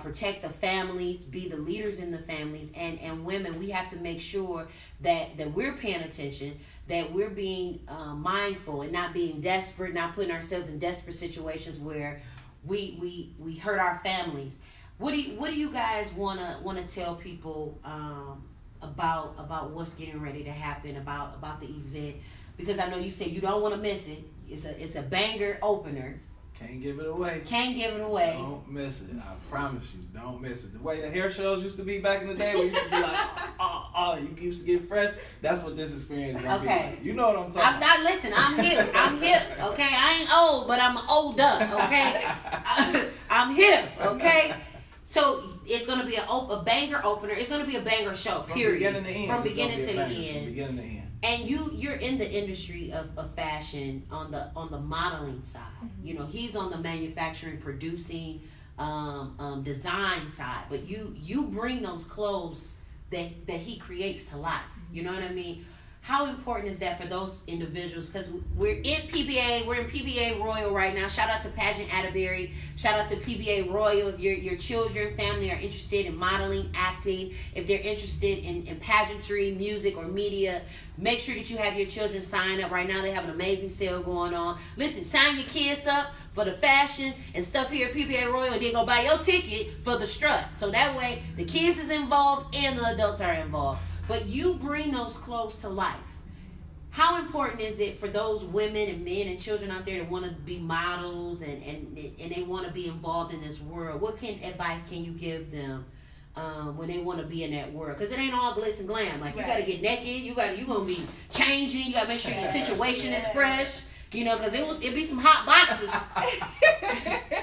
Protect the families, be the leaders in the families, and women, we have to make sure that we're paying attention, that we're being mindful and not being desperate, not putting ourselves in desperate situations where we hurt our families. What do you guys wanna tell people about what's getting ready to happen, about the event? Because I know you said you don't want to miss it. It's a banger opener. Can't give it away. Don't miss it. I promise you, don't miss it. The way the hair shows used to be back in the day, where you used to be like, you used to get fresh. That's what this experience is going to be like. You know what I'm talking about. Listen, I'm hip, okay? I ain't old, but I'm older, okay? I'm hip, okay? So it's going to be a banger opener. It's going to be a banger show, period. From beginning to end. And you're in the industry of fashion on the modeling side. Mm-hmm. He's on the manufacturing, producing, design side. But you bring those clothes that he creates to life. You know what I mean? How important is that for those individuals? Because we're in PBA Royal right now. Shout out to Pageant Atterbury. Shout out to PBA Royal. If your children, family are interested in modeling, acting, if they're interested in pageantry, music, or media, make sure that you have your children sign up. Right now they have an amazing sale going on. Listen, sign your kids up for the fashion and stuff here at PBA Royal, and then go buy your ticket for the strut. So that way the kids is involved and the adults are involved. But you bring those clothes to life. How important is it for those women and men and children out there that want to be models and they want to be involved in this world? What advice can you give them when they want to be in that world? Because it ain't all glitz and glam. Like, you got to get naked. You're going to be changing. You got to make sure your situation is fresh. Because it be some hot boxes.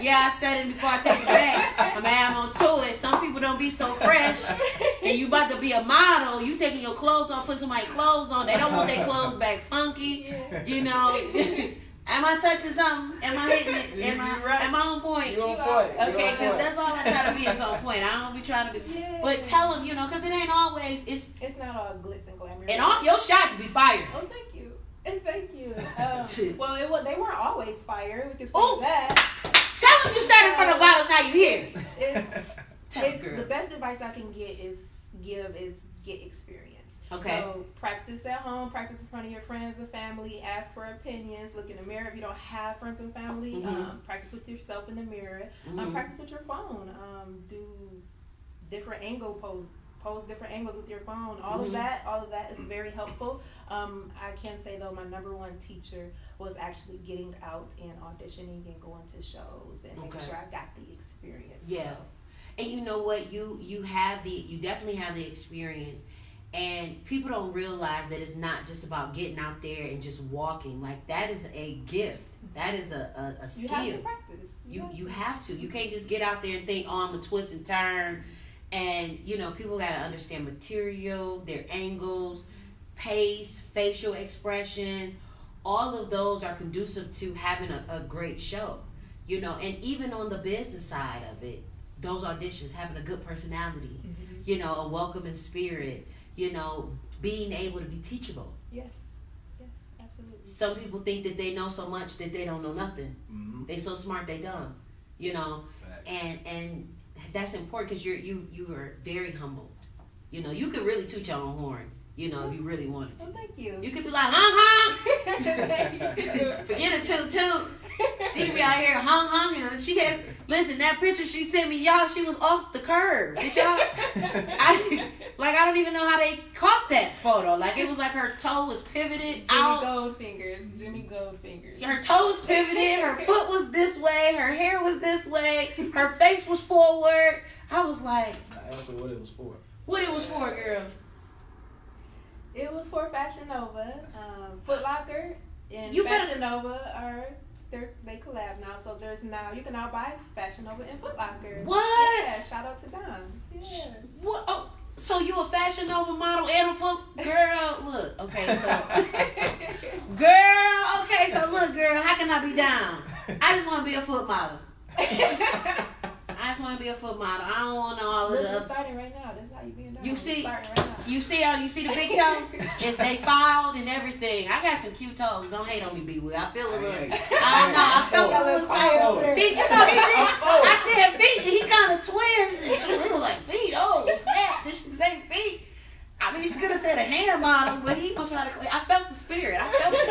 Yeah, I said it before I take it back. I'm on to it. Some people don't be so fresh. And you about to be a model. You taking your clothes on, putting somebody's clothes on. They don't want their clothes back funky. Am I touching something? Am I hitting it? Am I on point? You're on point. Okay, because that's all I try to be is on point. I don't be trying to be. Yeah. But tell them, because it ain't always. It's not all glitz and glamour. And all your shots be fired. Oh, thank you. Thank you. Well, they weren't always fire. We can say that. Tell them you started from the bottom. Now you here. The best advice I can give is get experience. Okay. So practice at home, practice in front of your friends and family, ask for opinions, look in the mirror if you don't have friends and family, practice with yourself in the mirror, practice with your phone, do different pose different angles with your phone. All of that is very helpful. I can say though, my number one teacher was actually getting out and auditioning and going to shows and making sure I got the experience. Yeah. So. And you know what? You definitely have the experience. And people don't realize that it's not just about getting out there and just walking. Like, that is a gift. That is a skill. You have to practice. You have to. You can't just get out there and think, oh, I'm going to twist and turn. And, people got to understand material, their angles, pace, facial expressions. All of those are conducive to having a great show. And even on the business side of it, those auditions, having a good personality, a welcoming spirit, being able to be teachable. Yes, absolutely. Some people think that they know so much that they don't know nothing. They so smart they dumb, and that's important because you are very humbled. You could really toot your own horn, if you really wanted to. Well, thank you. You could be like, hung. Forget a toot. She be out here hung. She had, listen, that picture she sent me, y'all, she was off the curve. Did y'all? I don't even know how they caught that photo. Like, it was like her toe was pivoted out. Jimmy Goldfingers. Her toe was pivoted. Her foot was this way. Her hair was this way. Her face was forward. I was like, I asked her what it was for. What it was for, girl? It was for Fashion Nova. Foot Locker and Fashion Nova they collab now, so you can now buy Fashion Nova and Foot Locker. What? Yeah, shout out to Don. Yeah. What? Oh, so you a Fashion Nova model and a foot girl? Look, okay, so look, girl, how can I be down? I just want to be a foot model. I just want to be a foot model. I don't want all of this. Starting right now. That's how you being done. You see, right now. you see the big toe? It's they filed and everything. I got some cute toes. Don't hate on me, B. I feel a little. I don't know. I felt a little sore. Feet. I said feet. He kind of twins. And he was like feet. Oh snap! This should say feet. I mean, she could have said a hand model, but he gonna try to. I felt the spirit. I felt it.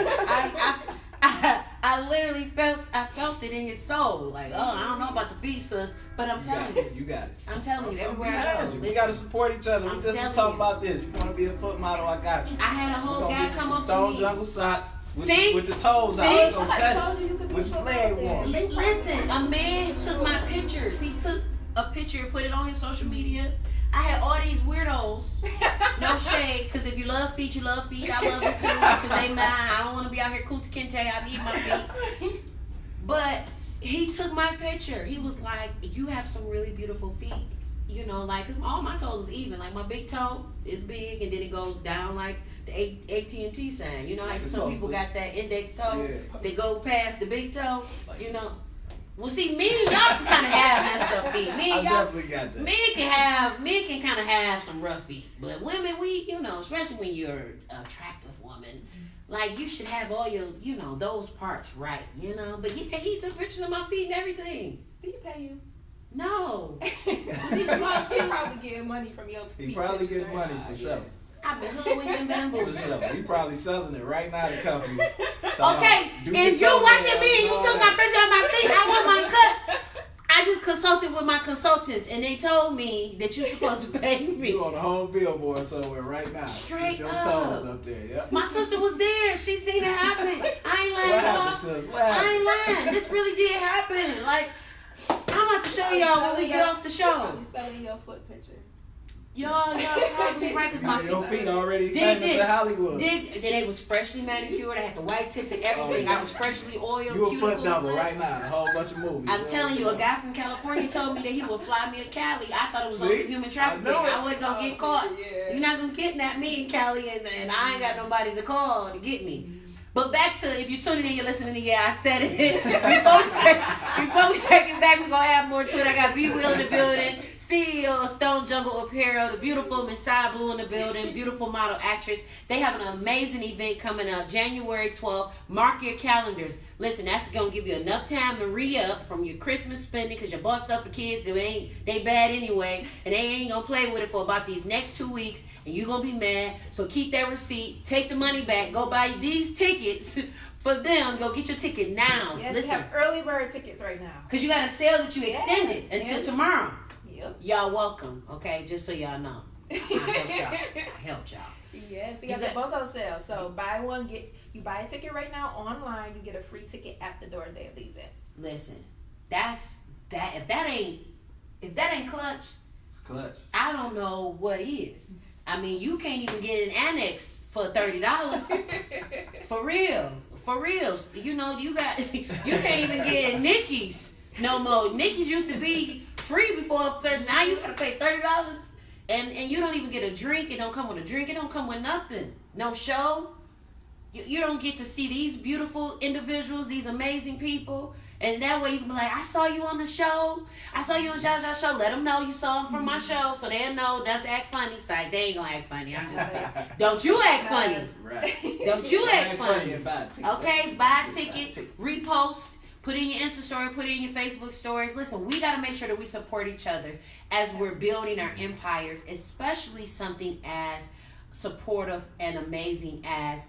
I literally felt it in his soul. Like, oh, I don't know about the feet, sis, but I'm telling you. You got it. I'm telling you, everywhere I go. We got to support each other. We just talk about this. You want to be a foot model, I got you. I had a whole guy come up to Stone me. Jungle socks with the toes See? out. Gonna cut it with your leg warm. Listen, a man took my pictures. He took a picture and put it on his social media. I had all these weirdos. No shade, because if you love feet, you love feet. I love them too, because they mine. I don't want to be out here Kunta Kinte. I need my feet. But he took my picture. He was like, you have some really beautiful feet. Because all my toes is even. Like, my big toe is big, and then it goes down like the AT&T sign. Like some people got that index toe. Yeah. They go past the big toe, Well, see, me and y'all can kind of have that stuff feet. Me and y'all, definitely got that. Men can kind of have some rough feet, but women, we, especially when you're an attractive woman, like you should have all your, those parts right, But yeah, he took pictures of my feet and everything. Did he pay you? No. Was he supposed to? He probably getting money from your feet. He probably getting money for sure. I've been hoodwinked and bamboozled. For sure. He probably selling it right now to companies. Okay, if you watching me and you took my picture of my feet, I want my cut. I just consulted with my consultants, and they told me that you're supposed to pay me. You on a whole billboard somewhere right now. Straight your up. toes up there. Yep. My sister was there. She seen it happen. I ain't lying, What y'all. happened, sis? What happened? I ain't lying. This really did happen. Like, I'm about to show y'all when we get off the show. You selling your foot picture. Y'all probably right, because my your feet already famous in Hollywood. They was freshly manicured. I had the white tips and everything. I was freshly oiled. You a foot double right now. A whole bunch of movies. I'm telling you, a guy from California told me that he would fly me to Cali. I thought it was on some human trafficking. I wasn't going to get caught. Yeah. You're not going to kidnap me in Cali, and I ain't got nobody to call to get me. But back to, if you're tuning in, you're listening to I Said It. Before we check it back, we're going to add more to it. I got B-Will in the building. CEO of Stone Jungle Apparel, the beautiful Miss Cy Blue in the building, beautiful model actress. They have an amazing event coming up January 12th. Mark your calendars. Listen, that's going to give you enough time to re-up from your Christmas spending because you bought stuff for kids that they bad anyway, and they ain't going to play with it for about these next 2 weeks, and you're going to be mad. So keep that receipt. Take the money back. Go buy these tickets for them. Go get your ticket now. Yes, listen, we have early bird tickets right now. because you got a sale that you extended until tomorrow. Yep. Y'all welcome, okay? Just so y'all know. I helped y'all. Yes, we got the BOGO sale. So buy one, you buy a ticket right now online, you get a free ticket at the door day of the event. Listen, that's that. If that ain't clutch, It's clutch. I don't know what is. I mean, you can't even get an annex for $30. For real. You know, you can't even get Nikki's no more. Nikki's used to be free before a certain. Now you gotta pay $30, and you don't even get a drink. It don't come with a drink. It don't come with nothing. No show. You don't get to see these beautiful individuals, these amazing people. And that way you can be like, I saw you on the show. I saw you on Zsa Zsa show. Let them know you saw them from my show, so they'll know not to act funny. It's like, they ain't gonna act funny. I'm just saying. Don't you act funny. Right. Don't you act funny. Okay, buy a ticket, repost, put it in your Insta story, put it in your Facebook stories. Listen, we gotta make sure that we support each other as we're building our empires, especially something as supportive and amazing as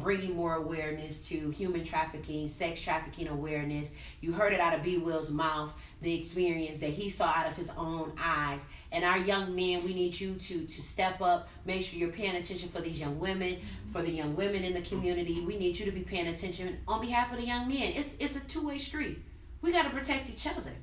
bringing more awareness to human trafficking, sex trafficking awareness. You heard it out of B. Will's mouth, the experience that he saw out of his own eyes. And our young men, we need you to step up, make sure you're paying attention for these young women, for the young women in the community. We need you to be paying attention on behalf of the young men. It's a two-way street. We got to protect each other.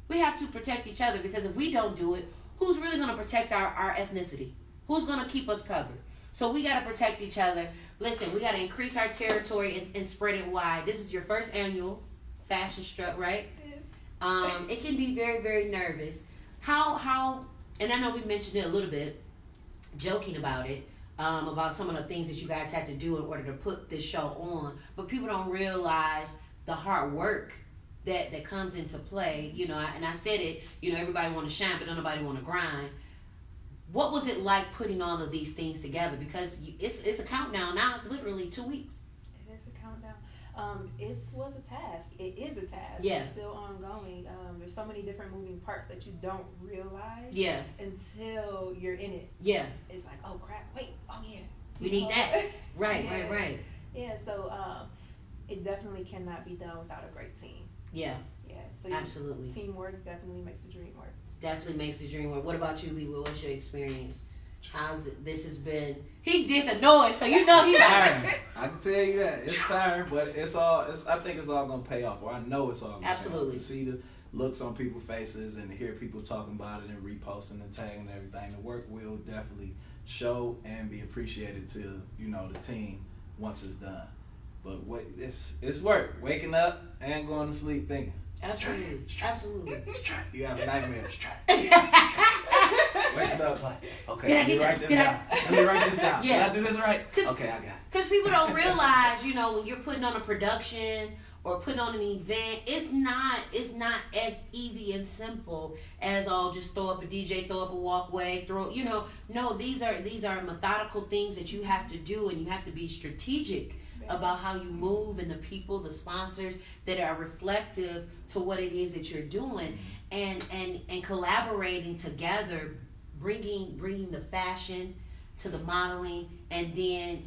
We have to protect each other, because if we don't do it, who's really going to protect our ethnicity? Who's going to keep us covered? So we got to protect each other. Listen, we got to increase our territory and spread it wide. This is your first annual fashion strut, right? Yes. It can be very, very nervous. How, and I know we mentioned it a little bit, joking about it, about some of the things that you guys had to do in order to put this show on. But people don't realize the hard work that comes into play. You know, and I said it, you know, everybody want to shine, but nobody want to grind. What was it like putting all of these things together? Because it's a countdown now. It's literally 2 weeks. It is a countdown. It was a task. It is a task. Yeah. It's still ongoing. There's so many different moving parts that you don't realize. Yeah. Until you're in it. Yeah. It's like, oh crap! Wait. Oh yeah. We need that. Right. Yeah. Right. Yeah. So it definitely cannot be done without a great team. Yeah. Yeah. So absolutely. Teamwork definitely makes the dream work. Definitely makes the dream work. What about you, B. Will? What's your experience? How's this has been? He did the noise, so you know he's tired. I can tell you that it's tired, but I think it's all gonna pay off, or I know it's all gonna absolutely pay off. To see the looks on people's faces and to hear people talking about it and reposting and tagging and everything, the work will definitely show and be appreciated to the team once it's done. But it's work. Waking up and going to sleep thinking. Absolutely. You have nightmares. Waking up like, okay, let me write this down. Yeah. Did I do this right? Okay, I got it. Because people don't realize, when you're putting on a production or putting on an event, it's not as easy and simple as just throw up a DJ, throw up a walkway, no, these are methodical things that you have to do, and you have to be strategic about how you move, and the people, the sponsors that are reflective to what it is that you're doing, and collaborating together, bringing the fashion to the modeling, and then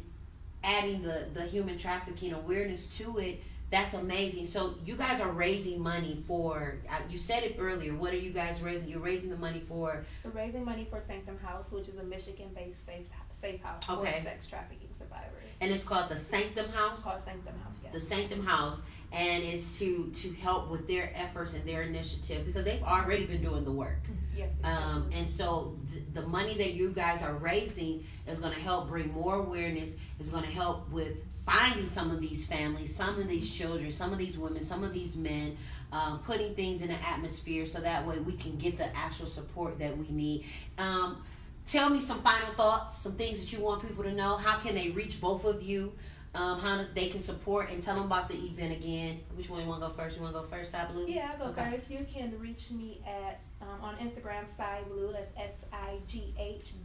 adding the human trafficking awareness to it. That's amazing. So you guys are raising money for, you said it earlier, what are you guys raising? You're raising the money for? We're raising money for Sanctum House, which is a Michigan-based safe house for sex trafficking survivors. And it's called the Sanctum House? It's called Sanctum House, yes. The Sanctum House. And it's to help with their efforts and their initiative, because they've already been doing the work. Yes. And so the money that you guys are raising is going to help bring more awareness. It's going to help with finding some of these families, some of these children, some of these women, some of these men, putting things in the atmosphere so that way we can get the actual support that we need. Tell me some final thoughts, some things that you want people to know. How can they reach both of you? How they can support, and tell them about the event again. Which one you want to go first? You want to go first, I believe? Yeah, I'll go first. You can reach me at On Instagram, SiGhlue, that's SIGH.BLEU.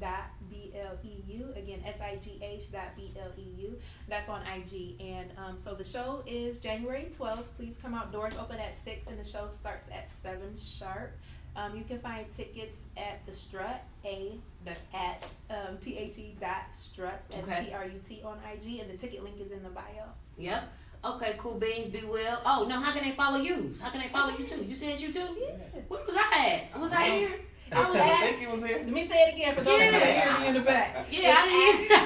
Again, SIGH.BLEU. That's on IG. And so the show is January 12th. Please come out. Doors open at 6 and the show starts at 7 sharp. You can find tickets at the Strut, that's at THE.Strut, STRUT on IG, and the ticket link is in the bio. Yep. Okay, cool beans, be well. Oh, no, how can they follow you? How can they follow you too? You said you too? Yeah. Where was I at? Was I here? I was I at. think he was here. Let me say it again for those who can't hear me in the back. Yeah, I didn't hear.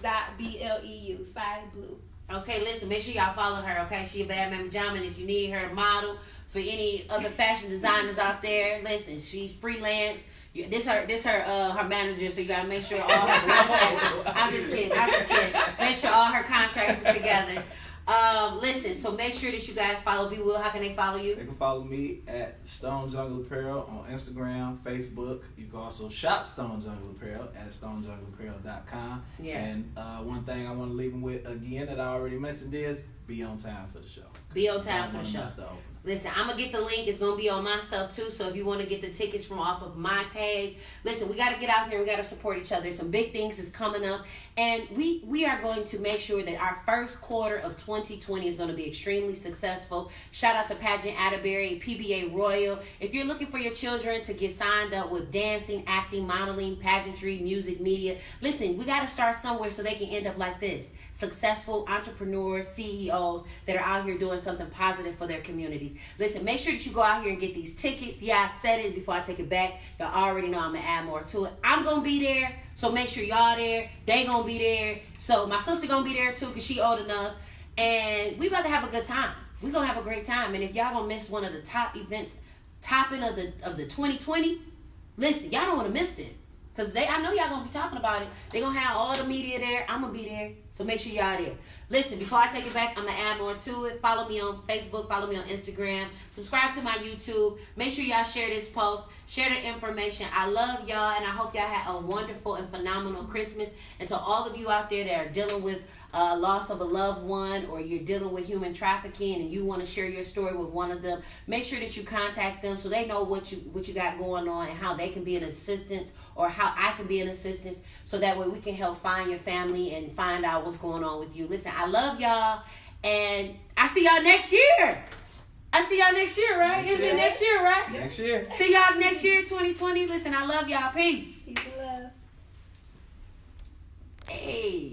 SIGH.BLEU, SiGhlue. Okay, listen, make sure y'all follow her, okay? She a bad mamma jamma, and if you need her to model for any other fashion designers out there, listen, she's freelance. This her manager, so you gotta make sure all her contracts. I'm just kidding. Make sure all her contracts is together. Listen, so make sure that you guys follow Be Will. How can they follow you? They can follow me at Stone Jungle Apparel on Instagram, Facebook. You can also shop Stone Jungle Apparel at stonejungleapparel.com. Yeah. And one thing I want to leave them with again that I already mentioned is be on time for the show. Be on time for the show. Listen, I'm going to get the link. It's going to be on my stuff, too. So if you want to get the tickets from off of my page, listen, we got to get out here. We got to support each other. Some big things is coming up. And we are going to make sure that our first quarter of 2020 is going to be extremely successful. Shout out to Pageant Atterbury, PBA Royal. If you're looking for your children to get signed up with dancing, acting, modeling, pageantry, music, media, listen, we got to start somewhere so they can end up like this. Successful entrepreneurs, CEOs that are out here doing something positive for their communities. Listen, make sure that you go out here and get these tickets. Yeah, I said it before I take it back. Y'all already know I'm going to add more to it. I'm going to be there, so make sure y'all there. They going to be there. So my sister going to be there too because she old enough. And we about to have a good time. We going to have a great time. And if y'all going to miss one of the top events, topping of the 2020, listen, y'all don't want to miss this. Because I know y'all going to be talking about it. They're going to have all the media there. I'm going to be there. So make sure y'all there. Listen, before I take it back, I'm going to add more to it. Follow me on Facebook. Follow me on Instagram. Subscribe to my YouTube. Make sure y'all share this post. Share the information. I love y'all, and I hope y'all had a wonderful and phenomenal Christmas. And to all of you out there that are dealing with loss of a loved one, or you're dealing with human trafficking and you want to share your story with one of them, make sure that you contact them so they know what you got going on and how they can be an assistance, or how I can be an assistance, so that way we can help find your family and find out what's going on with you. Listen, I love y'all, and I see y'all next year. I see y'all next year, right? It'll be next year, right? Next year. See y'all next year, 2020. Listen, I love y'all. Peace. Peace and love. Hey.